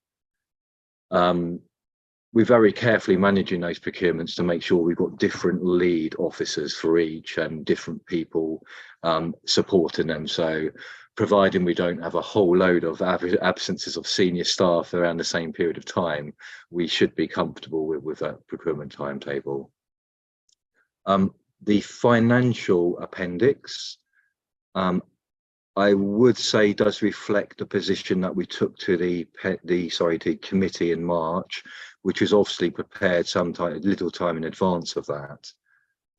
S8: We're very carefully managing those procurements to make sure we've got different lead officers for each and different people supporting them. So providing we don't have a whole load of absences of senior staff around the same period of time, we should be comfortable with that procurement timetable. The financial appendix, I would say, does reflect the position that we took to the committee in March, which was obviously prepared little time in advance of that.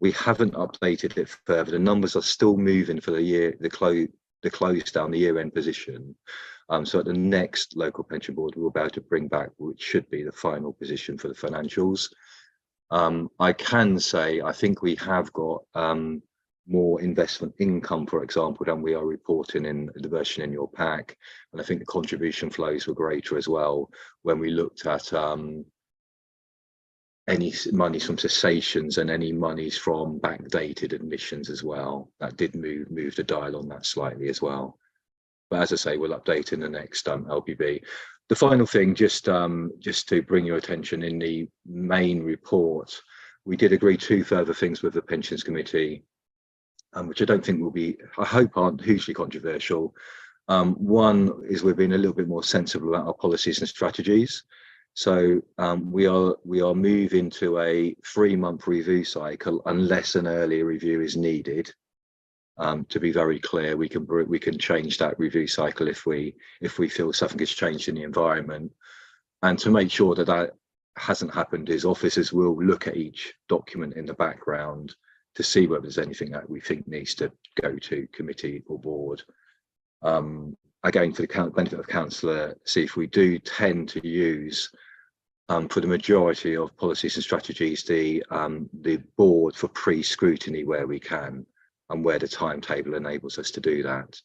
S8: We haven't updated it further. The numbers are still moving for the year, the close down the year-end position. So at the next local pension board, we'll be able to bring back which should be the final position for the financials. I can say I think we have got more investment income, for example, than we are reporting in the version in your pack, and I think the contribution flows were greater as well when we looked at any monies from cessations and any monies from backdated admissions as well. That did move the dial on that slightly as well. But as I say, we'll update in the next LPB. The final thing, just to bring your attention, in the main report, we did agree 2 further things with the Pensions Committee, which I don't think will be, I hope aren't hugely controversial. One is we're being a little bit more sensible about our policies and strategies. So we are moving to a 3-month review cycle unless an earlier review is needed. To be very clear, we can change that review cycle if we feel something has changed in the environment. And to make sure that that hasn't happened, is officers will look at each document in the background to see whether there's anything that we think needs to go to committee or board. Again, for the benefit of councillor, see if we do tend to use for the majority of policies and strategies the board for pre-scrutiny where we can, and where the timetable enables us to do that.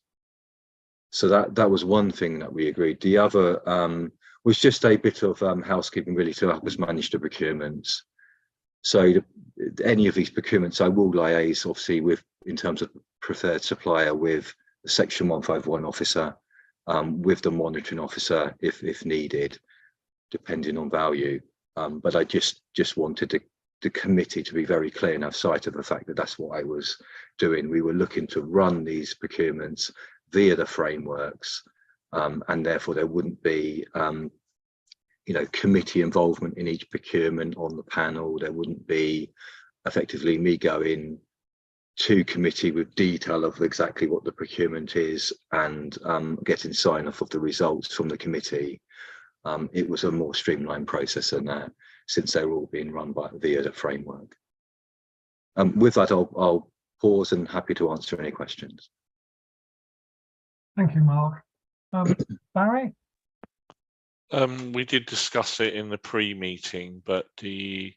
S8: So that was one thing that we agreed. The other was just a bit of housekeeping really to help us manage the procurements. So any of these procurements I will liaise obviously with, in terms of preferred supplier, with the Section 151 officer, with the monitoring officer if needed, depending on value. But I just wanted the committee to be very clear and have sight of the fact that that's what I was doing. We were looking to run these procurements via the frameworks, and therefore there wouldn't be committee involvement in each procurement on the panel. There wouldn't be effectively me going to committee with detail of exactly what the procurement is and getting sign off of the results from the committee. It was a more streamlined process than that, since they're all being run via the framework. With that, I'll pause and happy to answer any questions.
S2: Thank you, Mark. Barry?
S5: We did discuss it in the pre-meeting, but is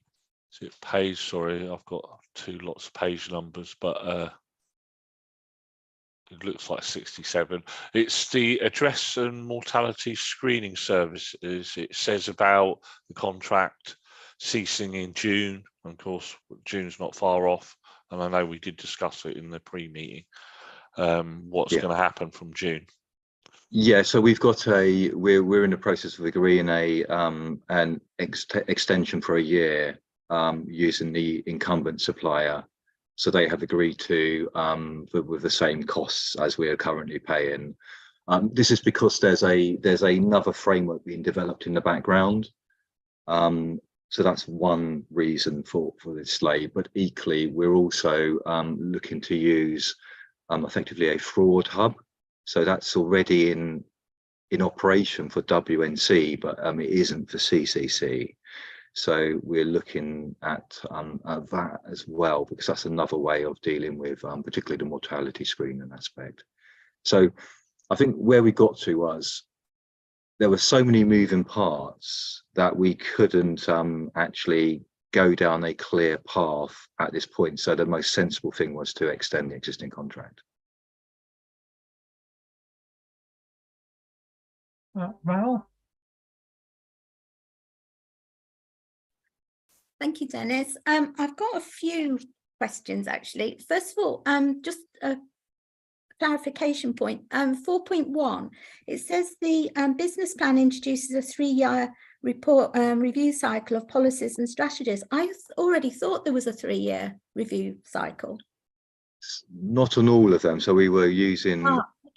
S5: it page, sorry, I've got 2 lots of page numbers, but it looks like 67. It's the address and mortality screening services. It says about the contract ceasing in June. Of course, June's not far off, and I know we did discuss it in the pre-meeting. What's going to happen from June?
S8: Yeah, so we've got we're in the process of agreeing an extension for a year using the incumbent supplier. So they have agreed to with the same costs as we are currently paying. This is because there's another framework being developed in the background. So that's one reason for this delay. But equally, we're also looking to use effectively a fraud hub. So that's already in operation for WNC, but it isn't for CCC. So we're looking at that as well, because that's another way of dealing with particularly the mortality screening aspect. So I think where we got to was there were so many moving parts that we couldn't actually go down a clear path at this point. So the most sensible thing was to extend the existing contract.
S2: Val?
S4: Thank you, Dennis. I've got a few questions, actually. First of all, just a clarification point. 4.1, it says the business plan introduces a 3-year report review cycle of policies and strategies. I already thought there was a 3-year review cycle.
S8: Not on all of them. So we were using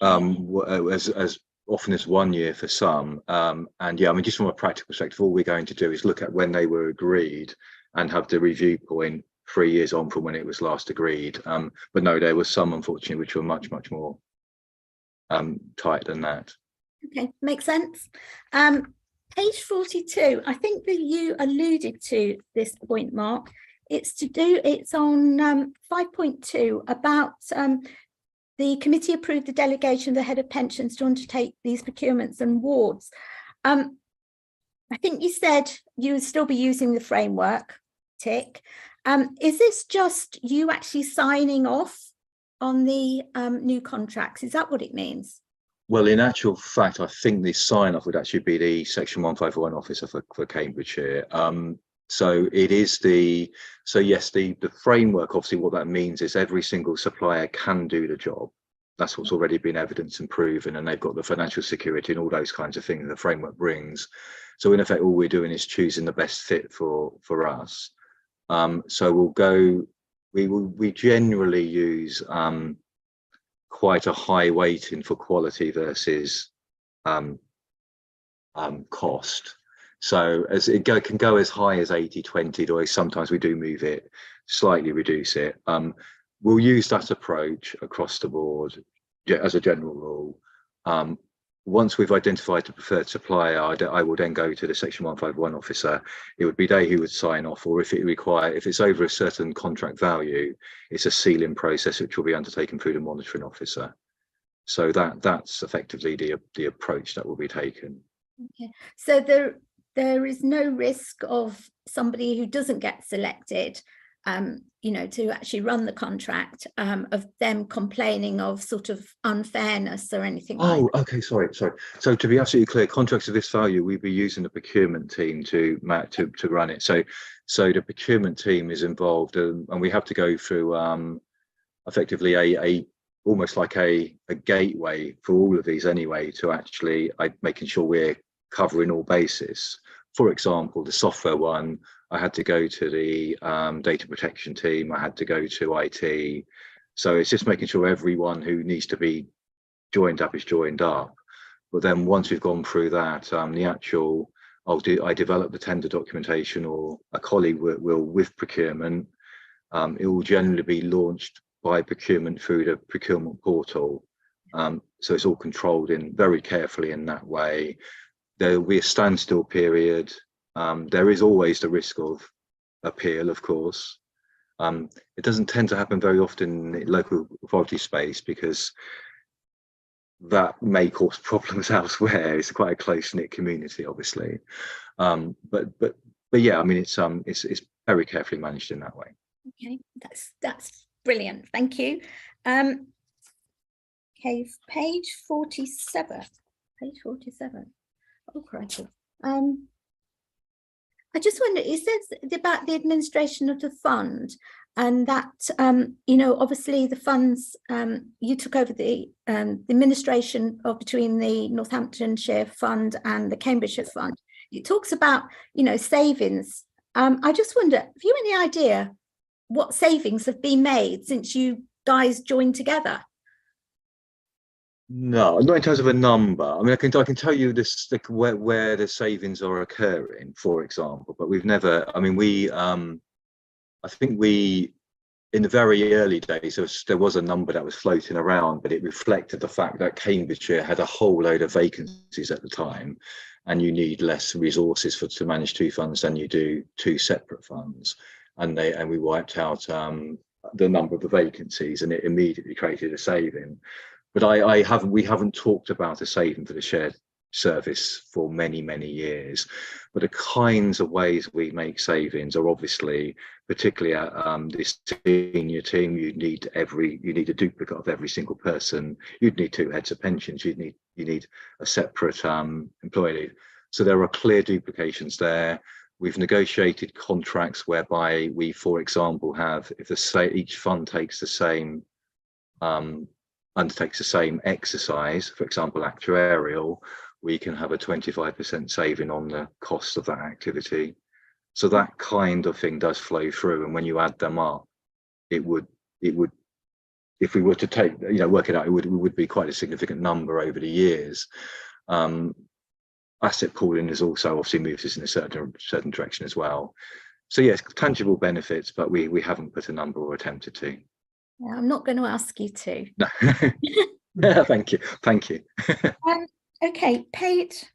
S8: as often as 1 year for some. And yeah, I mean, just from a practical perspective, all we're going to do is look at when they were agreed and have the review point 3 years on from when it was last agreed. But no, there was some, unfortunately, which were much more tight than that.
S4: Okay, makes sense. Page 42, I think that you alluded to this point, Mark. It's on 5.2 about the committee approved the delegation of the head of pensions to undertake these procurements and wards. I think you said you would still be using the framework, tick. Is this just you actually signing off on the new contracts? Is that what it means?
S8: Well, in actual fact, I think the sign-off would actually be the Section 151 officer for Cambridgeshire. So it is yes, the framework, obviously what that means is every single supplier can do the job. That's what's already been evidenced and proven, and they've got the financial security and all those kinds of things the framework brings. So in effect, all we're doing is choosing the best fit for us. So we generally use quite a high weighting for quality versus cost. So as it can go as high as 80-20, or sometimes we do move it, slightly reduce it. We'll use that approach across the board as a general rule. Once we've identified the preferred supplier, I will then go to the Section 151 officer. It would be they who would sign off, or if it's over a certain contract value, it's a sealing process which will be undertaken through the monitoring officer. So that's effectively the approach that will be taken.
S4: Okay, so there is no risk of somebody who doesn't get selected, to actually run the contract, of them complaining of sort of unfairness or anything like that.
S8: Okay, sorry. So to be absolutely clear, contracts of this value, we'd be using the procurement team to run it. So the procurement team is involved, and we have to go through effectively a almost like a gateway for all of these anyway, to actually making sure we're covering all bases. For example, the software one, I had to go to the data protection team, I had to go to IT. So it's just making sure everyone who needs to be joined up is joined up. But then once we've gone through that, I develop the tender documentation, or a colleague will with procurement. It will generally be launched by procurement through the procurement portal. So it's all controlled very carefully in that way. There will be a standstill period. There is always the risk of appeal, of course. It doesn't tend to happen very often in local authority space, because that may cause problems elsewhere. It's quite a close-knit community, obviously. But yeah, I mean, it's very carefully managed in that way.
S4: Okay, that's brilliant. Thank you. Okay, page 47. Page 47. Oh, crikey. I just wonder, it says about the administration of the fund, and that, obviously the funds, you took over the administration between the Northamptonshire Fund and the Cambridgeshire Fund. It talks about, savings. I just wonder, have you any idea what savings have been made since you guys joined together?
S8: No, not in terms of a number. I mean, I can tell you this, like, where the savings are occurring, for example, but we've never. I mean, I think in the very early days, there was a number that was floating around, but it reflected the fact that Cambridgeshire had a whole load of vacancies at the time, and you need less resources to manage two funds than you do two separate funds, and we wiped out the number of the vacancies, and it immediately created a saving. But we haven't talked about a saving for the shared service for many years. But the kinds of ways we make savings are obviously, particularly at this senior team, you need a duplicate of every single person. You'd need two heads of pensions. You need a separate employee. So there are clear duplications there. We've negotiated contracts whereby we, for example, have, if each fund takes the same undertakes the same exercise, for example, actuarial, we can have a 25% saving on the cost of that activity. So that kind of thing does flow through, and when you add them up, it would if we were to take, work it out, it would be quite a significant number over the years. Asset pooling has also obviously moved us in a certain direction as well. So yes, tangible benefits, but we haven't put a number or attempted to.
S4: Yeah, I'm not going to ask you to.
S8: No. Thank you.
S4: Okay,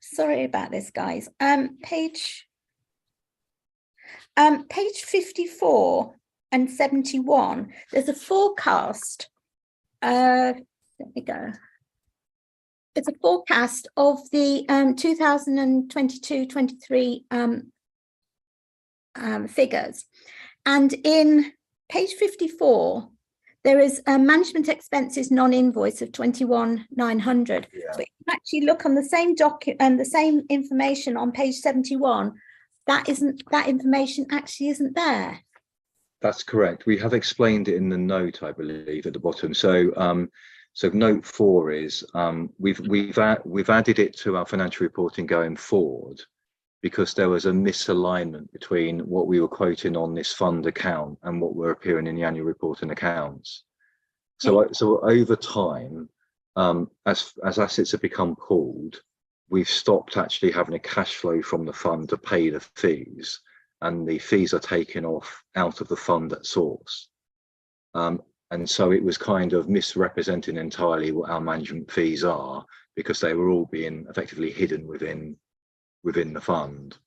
S4: sorry about this, guys. Page 54 and 71, there's a forecast. Let me go. It's a forecast of the 2022-23 figures. And in page 54, there is a management expenses non-invoice of 21,900.
S8: Yeah.
S4: But if you actually look on the same document and the same information on page 71, that information actually isn't there.
S8: That's correct. We have explained it in the note, I believe, at the bottom. So so note 4 is we've added it to our financial reporting going forward because there was a misalignment between what we were quoting on this fund account and what were appearing in the annual report and accounts. So over time, as assets have become pooled, we've stopped actually having a cash flow from the fund to pay the fees, and the fees are taken off out of the fund at source. And so it was kind of misrepresenting entirely what our management fees are, because they were all being effectively hidden within the fund.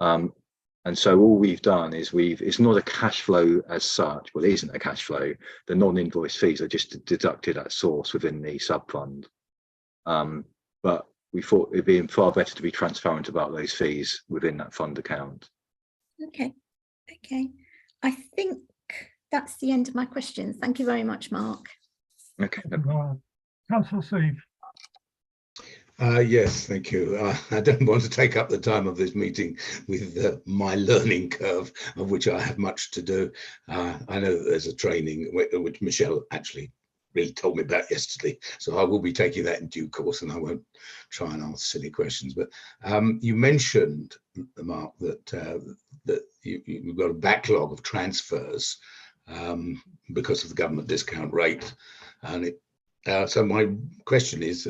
S8: And so all we've done is it's not a cash flow as such. Well, it isn't a cash flow. The non-invoice fees are just deducted at source within the sub-fund. But we thought it'd be far better to be transparent about those fees within that fund account.
S4: Okay. I think that's the end of my questions. Thank you very much, Mark.
S8: Okay.
S2: Councillor Seed.
S6: Yes, thank you. I don't want to take up the time of this meeting with my learning curve, of which I have much to do. I know that there's a training which Michelle actually really told me about yesterday, so I will be taking that in due course, and I won't try and ask silly questions. But you mentioned, Mark, that you've got a backlog of transfers because of the government discount rate, and so my question is,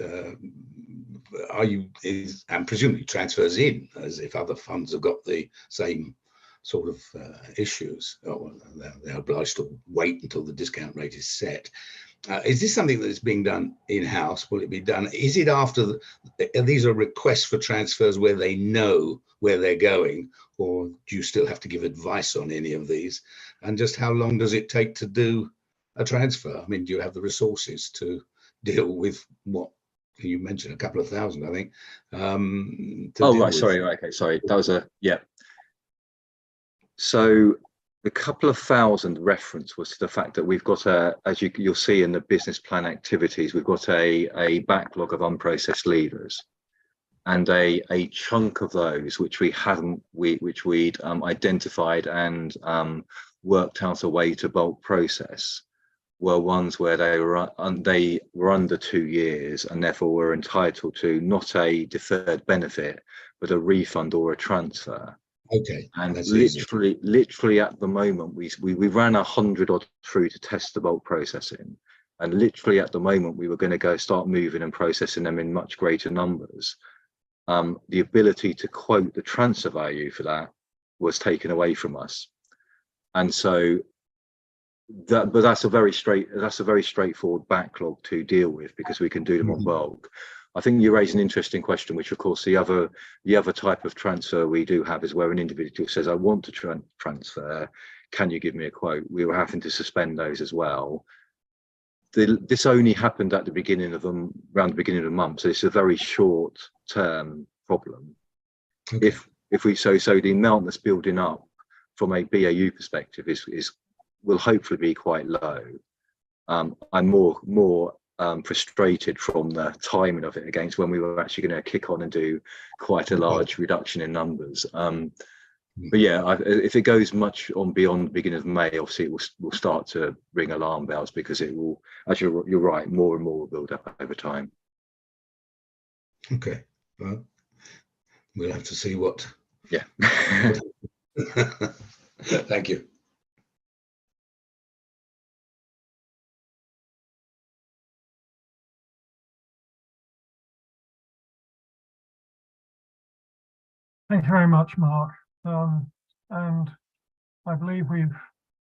S6: and presumably transfers in as if other funds have got the same sort of issues, or they're obliged to wait until the discount rate is set. Is this something that is being done in-house? Will it be done? Is it after these are requests for transfers where they know where they're going, or do you still have to give advice on any of these? And just how long does it take to do a transfer? I mean, do you have the resources to deal with what you mentioned, a couple of thousand, I think?
S8: Sorry. Okay, sorry. That was So the couple of thousand reference was to the fact that we've got as you'll see in the business plan activities, we've got a backlog of unprocessed levers, and a chunk of those which we'd identified and worked out a way to bulk process were ones where they were under 2 years, and therefore were entitled to not a deferred benefit but a refund or a transfer.
S6: Okay.
S8: And literally at the moment we ran 100 odd through to test the bulk processing, and literally at the moment we were going to start moving and processing them in much greater numbers. The ability to quote the transfer value for that was taken away from us, and so but that's a very straightforward backlog to deal with, because we can do them on bulk. I think you raise an interesting question, which of course the other type of transfer we do have is where an individual says, I want to transfer, can you give me a quote? We were having to suspend those as well. This only happened at the beginning of around the beginning of the month, so it's a very short term problem. Okay. If we so the amount that's building up from a BAU perspective will hopefully be quite low. I'm more frustrated from the timing of it against when we were actually going to kick on and do quite a large reduction in numbers. But yeah, if it goes much on beyond the beginning of May, obviously it will start to ring alarm bells, because it will, as you're right, more and more will build up over time.
S6: Okay, well, we'll have to see what.
S8: Yeah.
S6: Thank you.
S2: Thank you very much, Mark. And I believe we've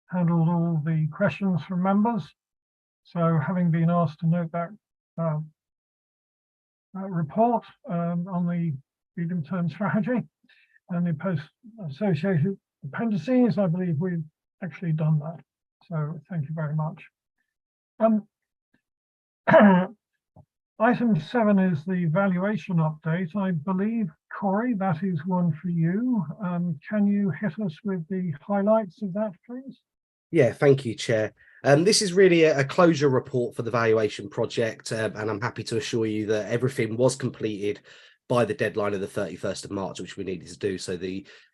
S2: handled all the questions from members. So having been asked to note that report on the medium-term strategy and the post-associated appendices, I believe we've actually done that. So thank you very much. Item 7 is the valuation update. I believe, Corey, that is one for you. Can you hit us with the highlights of that, please?
S7: Yeah, thank you, Chair. This is really a closure report for the valuation project, and I'm happy to assure you that everything was completed by the deadline of the 31st of March, which we needed to do. So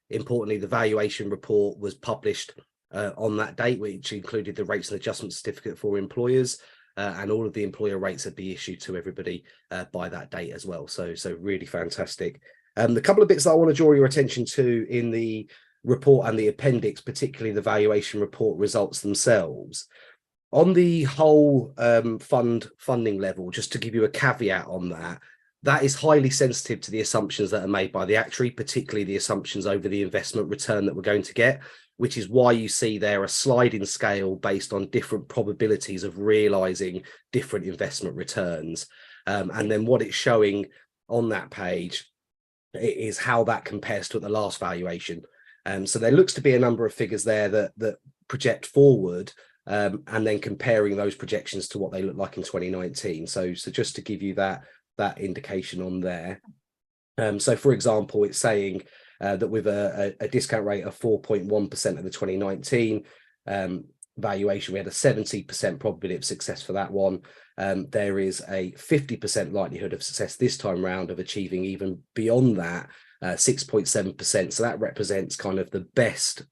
S7: importantly, the valuation report was published on that date, which included the rates and adjustment certificate for employers, and all of the employer rates had been issued to everybody by that date as well. So really fantastic. The couple of bits that I want to draw your attention to in the report and the appendix, particularly the valuation report results themselves. On the whole funding level, just to give you a caveat on that, that is highly sensitive to the assumptions that are made by the actuary, particularly the assumptions over the investment return that we're going to get, which is why you see there a sliding scale based on different probabilities of realizing different investment returns. And then what it's showing on that page is how that compares to the last valuation. So there looks to be a number of figures there that project forward, and then comparing those projections to what they look like in 2019. So just to give you that indication on there. So for example, it's saying that with a discount rate of 4.1% of the 2019 valuation, we had a 70% probability of success for that one. There is a 50% likelihood of success this time round of achieving even beyond that, 6.7%. So that represents kind of the best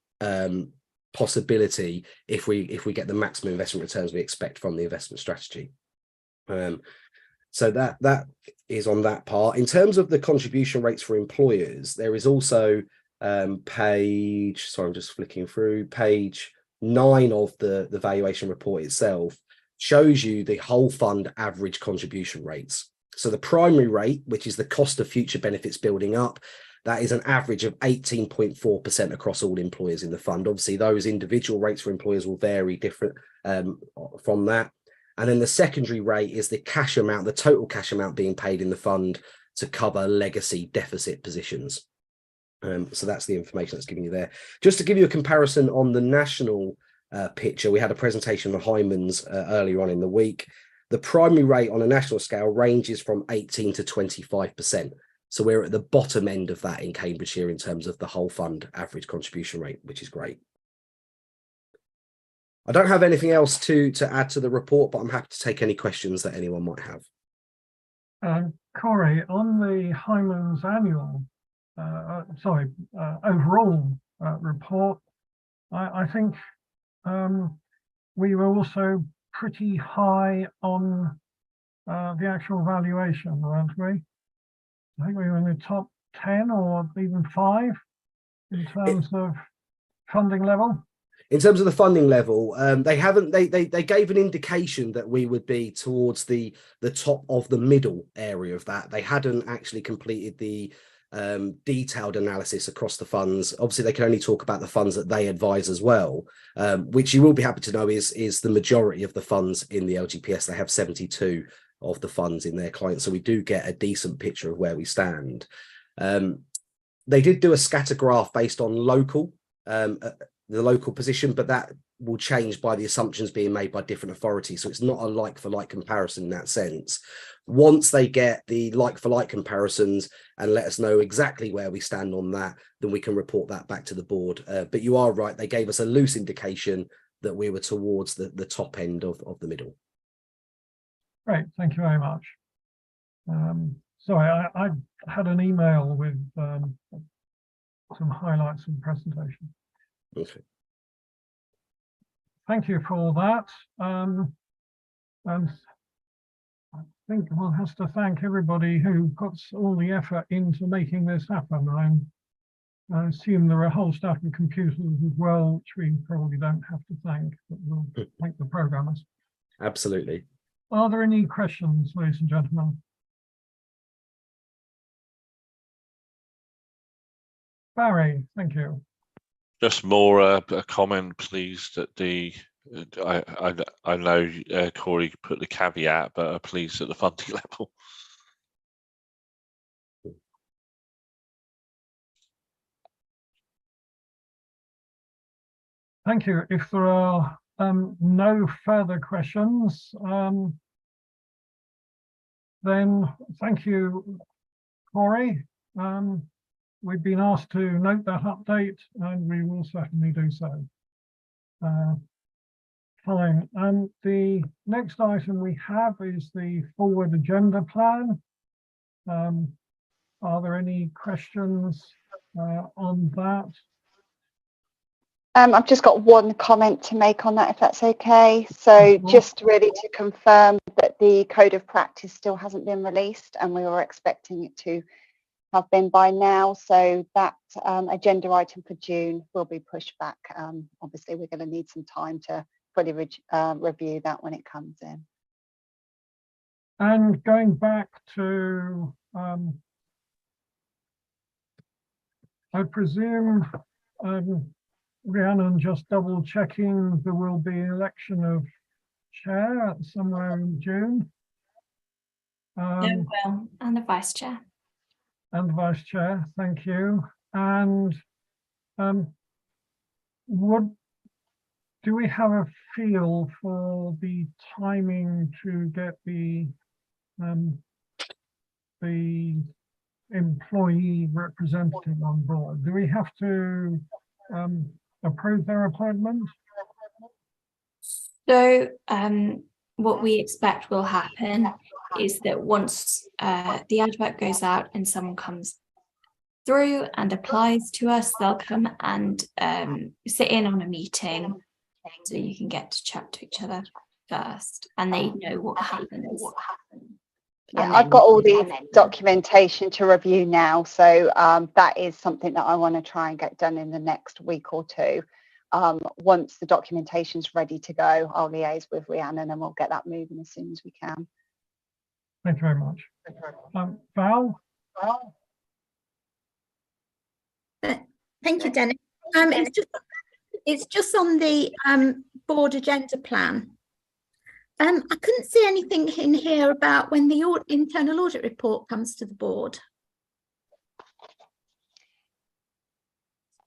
S7: possibility if we get the maximum investment returns we expect from the investment strategy. So that is on that part. In terms of the contribution rates for employers, there is also page 9 of the valuation report itself shows you the whole fund average contribution rates. So the primary rate, which is the cost of future benefits building up, that is an average of 18.4% across all employers in the fund. Obviously, those individual rates for employers will vary different from that. And then the secondary rate is the cash amount, the total cash amount being paid in the fund to cover legacy deficit positions. So that's the information that's giving you there. Just to give you a comparison on the national picture, we had a presentation on Hyman's earlier on in the week. The primary rate on a national scale ranges from 18 to 25%. So we're at the bottom end of that in Cambridgeshire in terms of the whole fund average contribution rate, which is great. I don't have anything else to add to the report, but I'm happy to take any questions that anyone might have.
S2: Corey, on the Hyman's annual, overall report, I think we were also pretty high on the actual valuation, weren't we? I think we were in the top 10 or even 5 in terms of funding level.
S7: In terms of the funding level, they gave an indication that we would be towards the top of the middle area of that. They hadn't actually completed the detailed analysis across the funds. Obviously, they can only talk about the funds that they advise as well, which you will be happy to know is the majority of the funds in the LGPS. They have 72 of the funds in their clients, so we do get a decent picture of where we stand. They did do a scatter graph based on the local position, but that will change by the assumptions being made by different authorities. So it's not a like-for-like comparison in that sense. Once they get the like-for-like comparisons and let us know exactly where we stand on that, then we can report that back to the board. But you are right, they gave us a loose indication that we were towards the top end of the middle.
S2: Great, thank you very much. Sorry, I had an email with some highlights of the presentation.
S7: Okay.
S2: Thank you for all that. And I think one has to thank everybody who puts all the effort into making this happen. I assume there are a whole staff of computers as well, which we probably don't have to thank, but we'll thank the programmers.
S7: Absolutely.
S2: Are there any questions, ladies and gentlemen? Barry, thank you.
S5: Just more a comment, please, that I know Corey put the caveat, but are pleased at the funding level.
S2: Thank you. If there are no further questions, then thank you, Corey. We've been asked to note that update, and we will certainly do so. Fine. And the next item we have is the forward agenda plan. Are there any questions on that?
S1: I've just got one comment to make on that, if that's okay. So just really to confirm that the code of practice still hasn't been released, and we were expecting it to have been by now. So that agenda item for June will be pushed back. Obviously, we're going to need some time to fully review that when it comes in.
S2: And going back to, I presume, Rhiannon, just double checking, there will be an election of chair somewhere in June.
S3: And the vice chair.
S2: And vice chair, thank you. And do we have a feel for the timing to get the employee representative on board? Do we have to approve their appointment?
S3: So what we expect will happen is that once the advert goes out and someone comes through and applies to us, they'll come and sit in on a meeting so you can get to chat to each other first and they know what happens.
S1: Yeah, I've got all the documentation to review now, so that is something that I want to try and get done in the next week or two. Once the documentation's ready to go, I'll liaise with Rhiannon and we'll get that moving as soon as we can.
S2: Thank you very much. Val?
S4: Thank you, Dennis. It's just on the board agenda plan. I couldn't see anything in here about when the internal audit report comes to the board.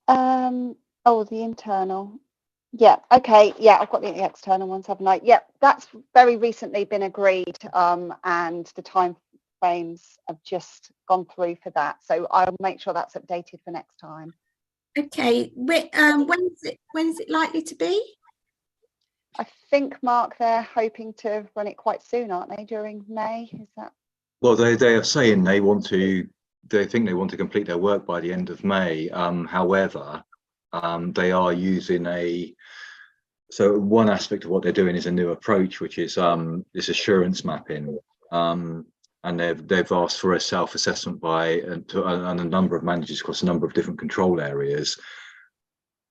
S1: Oh, the internal. Yeah, okay. Yeah, I've got the external ones, haven't I? Yeah, that's very recently been agreed, and the time frames have just gone through for that. So I'll make sure that's updated for next time.
S4: Okay. When's it likely to be?
S1: I think, Mark, they're hoping to run it quite soon, aren't they, during May? Is that?
S8: Well, they are saying they think they want to complete their work by the end of May. However, they are using so one aspect of what they're doing is a new approach, which is this assurance mapping. And they've asked for a self-assessment by a number of managers across a number of different control areas,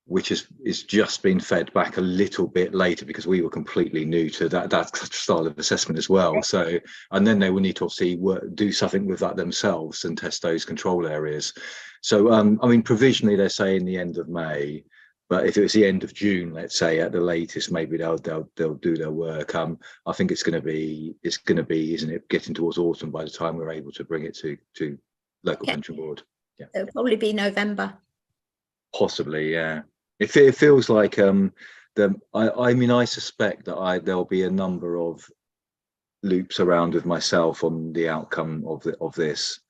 S8: which is just been fed back a little bit later because we were completely new to that style of assessment as well. So, and then they will need to obviously do something with that themselves and test those control areas. So, I mean, provisionally they're saying the end of May, but if it was the end of June, let's say at the latest, maybe they'll do their work. I think it's going to be, isn't it, getting towards autumn by the time we're able to bring it to local pension board. Yeah,
S4: It'll probably be November.
S8: Possibly, yeah. It feels like I mean, I suspect that there'll be a number of loops around with myself on the outcome of this,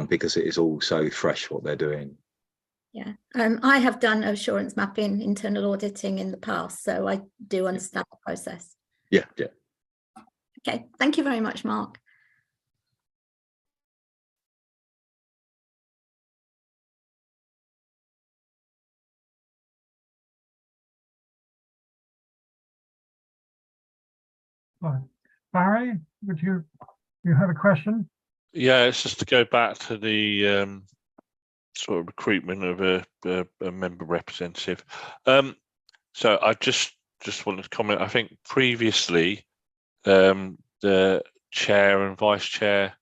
S8: because it is all so fresh what they're doing.
S4: Yeah, I have done assurance mapping, internal auditing in the past, so I do understand the process.
S8: Yeah.
S4: Okay, thank you very much, Mark.
S2: Right. Barry, would you have a question?
S5: Yeah, it's just to go back to the sort of recruitment of a member representative. So I just wanted to comment. I think previously the chair and vice chair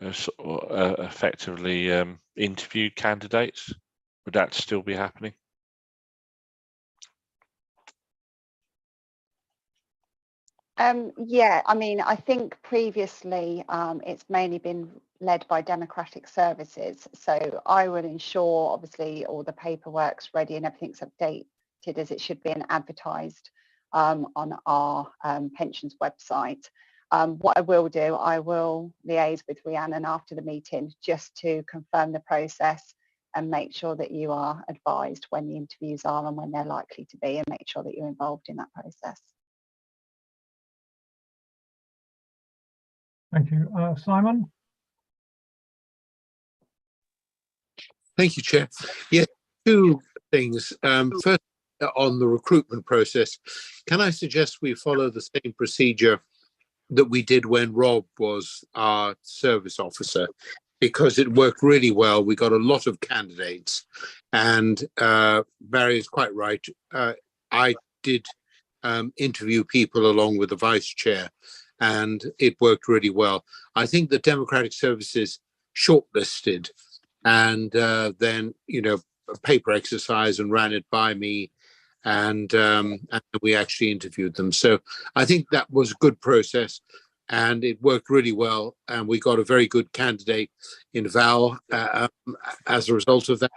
S5: effectively interviewed candidates. would that still be happening?
S1: Yeah, I mean, I think previously it's mainly been led by Democratic Services. So I will ensure, obviously, all the paperwork's ready and everything's updated as it should be and advertised on our pensions website. What I will do, I will liaise with Rhiannon after the meeting just to confirm the process and make sure that you are advised when the interviews are and when they're likely to be, and make sure that you're involved in that process.
S2: Thank you. Simon?
S9: Thank you, Chair. Yeah, two things. First, on the recruitment process, can I suggest we follow the same procedure that we did when Rob was our service officer, because it worked really well. We got a lot of candidates, and Barry is quite right. I did interview people along with the vice chair, and it worked really well. I think the Democratic Services shortlisted and then, you know, a paper exercise and ran it by me, and we actually interviewed them. So I think that was a good process, and it worked really well, and we got a very good candidate in Val as a result of that.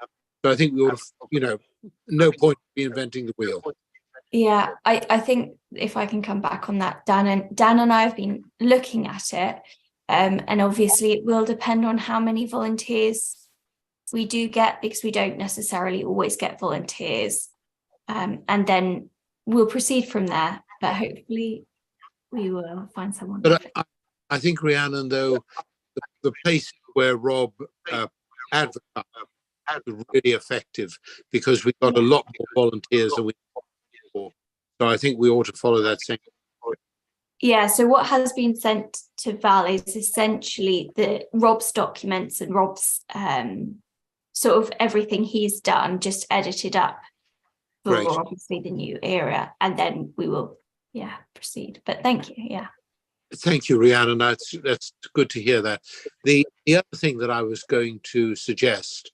S9: So I think we ought to, you know, no point reinventing the wheel.
S3: Yeah, I think if I can come back on that, Dan and I have been looking at it, and obviously it will depend on how many volunteers we do get, because we don't necessarily always get volunteers, and then we'll proceed from there. But hopefully we will find someone.
S9: But I think, Rhiannon, though, the place where Rob advertised was really effective, because we got a lot more volunteers than we before. So I think we ought to follow that same.
S3: Yeah, so what has been sent to Val is essentially Rob's documents and Rob's sort of everything he's done, just edited up for
S9: Great.
S3: obviously the new era, and then we will proceed. But thank you. Yeah.
S9: Thank you, Rhiannon. That's good to hear that. The other thing that I was going to suggest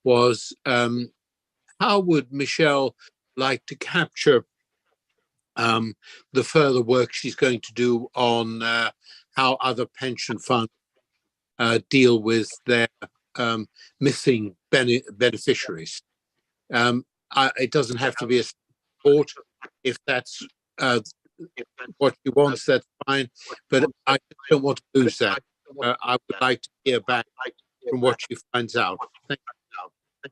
S9: was how would Michelle like to capture the further work she's going to do on how other pension funds deal with their missing beneficiaries. It doesn't have to be a support. If that's what she wants, that's fine. But I don't want to lose that. I would like to hear back from what she finds out. Thank you.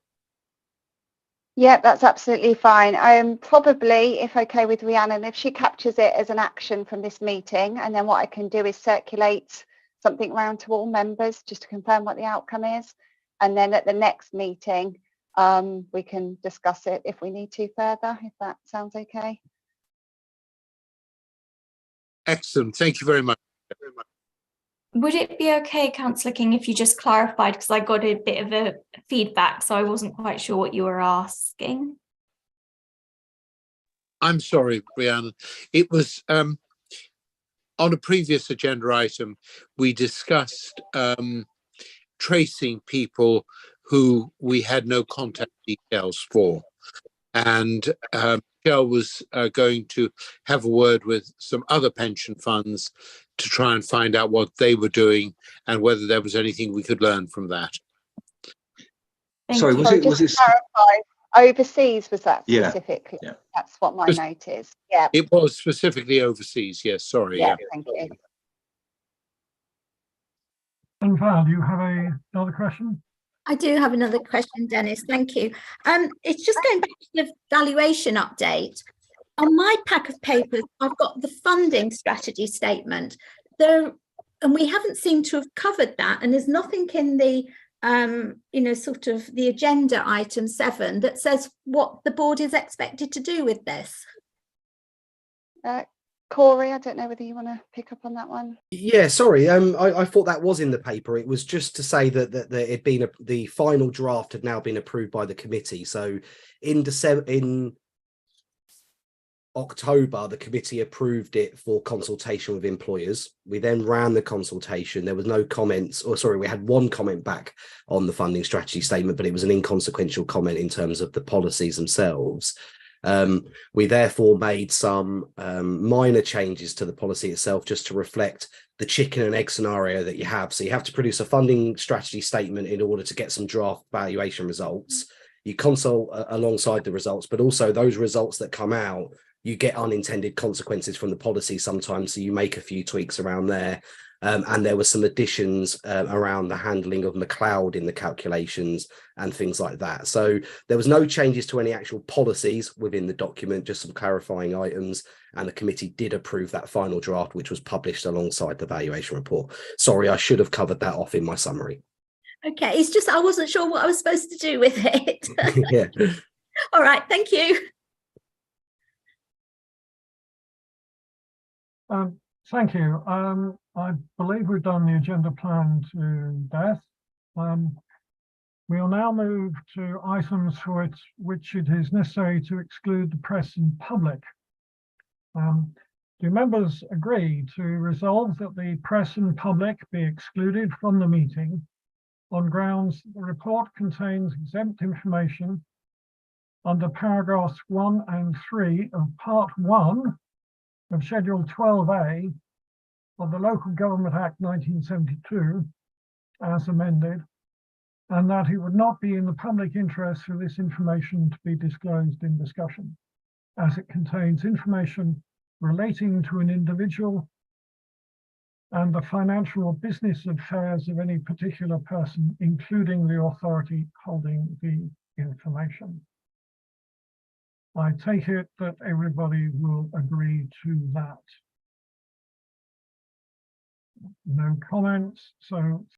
S1: Yeah, that's absolutely fine. Probably, if okay with Rhiannon, if she captures it as an action from this meeting, and then what I can do is circulate something around to all members just to confirm what the outcome is. And then at the next meeting, we can discuss it if we need to further, if that sounds okay.
S9: Excellent. Thank you very much.
S3: Would it be okay, Councillor King, if you just clarified, because I got a bit of a feedback, so I wasn't quite sure what you were asking.
S9: I'm sorry, Rhiannon. It was on a previous agenda item, we discussed tracing people who we had no contact details for. And Michelle was going to have a word with some other pension funds to try and find out what they were doing and whether there was anything we could learn from that.
S8: Sorry, was it
S1: clarify, overseas, was that
S8: Yeah,
S1: specifically?
S8: yeah.
S1: That's what my note is. Yeah.
S9: It was specifically overseas. Yes, sorry.
S1: Yeah, thank you.
S2: And Val, you have another question?
S4: I do have another question, Dennis. Thank you. It's just going back to the valuation update. On my pack of papers, I've got the funding strategy statement there, and we haven't seemed to have covered that. And there's nothing in the, sort of the agenda item 7 that says what the board is expected to do with this.
S1: Corey, I don't know whether you want to pick up on that one.
S7: Yeah, sorry. I thought that was in the paper. It was just to say that it'd been the final draft had now been approved by the committee. So in December, October, the committee approved it for consultation with employers. We then ran the consultation. There was no comments, or sorry, we had one comment back on the funding strategy statement, but it was an inconsequential comment in terms of the policies themselves. We therefore made some minor changes to the policy itself just to reflect the chicken and egg scenario that you have. So you have to produce a funding strategy statement in order to get some draft valuation results. You consult alongside the results, but also those results that come out, you get unintended consequences from the policy sometimes. So you make a few tweaks around there. And there were some additions around the handling of McLeod in the calculations and things like that. So there was no changes to any actual policies within the document, just some clarifying items. And the committee did approve that final draft, which was published alongside the valuation report. Sorry, I should have covered that off in my summary.
S4: Okay, it's just I wasn't sure what I was supposed to do with it.
S7: Yeah.
S4: All right, thank you.
S2: Thank you. I believe we've done the agenda plan to death. We'll now move to items for which it is necessary to exclude the press and public. Do members agree to resolve that the press and public be excluded from the meeting on grounds the report contains exempt information under paragraphs 1 and 3 of Part 1 of Schedule 12A of the Local Government Act 1972 as amended, and that it would not be in the public interest for this information to be disclosed in discussion, as it contains information relating to an individual and the financial or business affairs of any particular person, including the authority holding the information. I take it that everybody will agree to that. No comments, so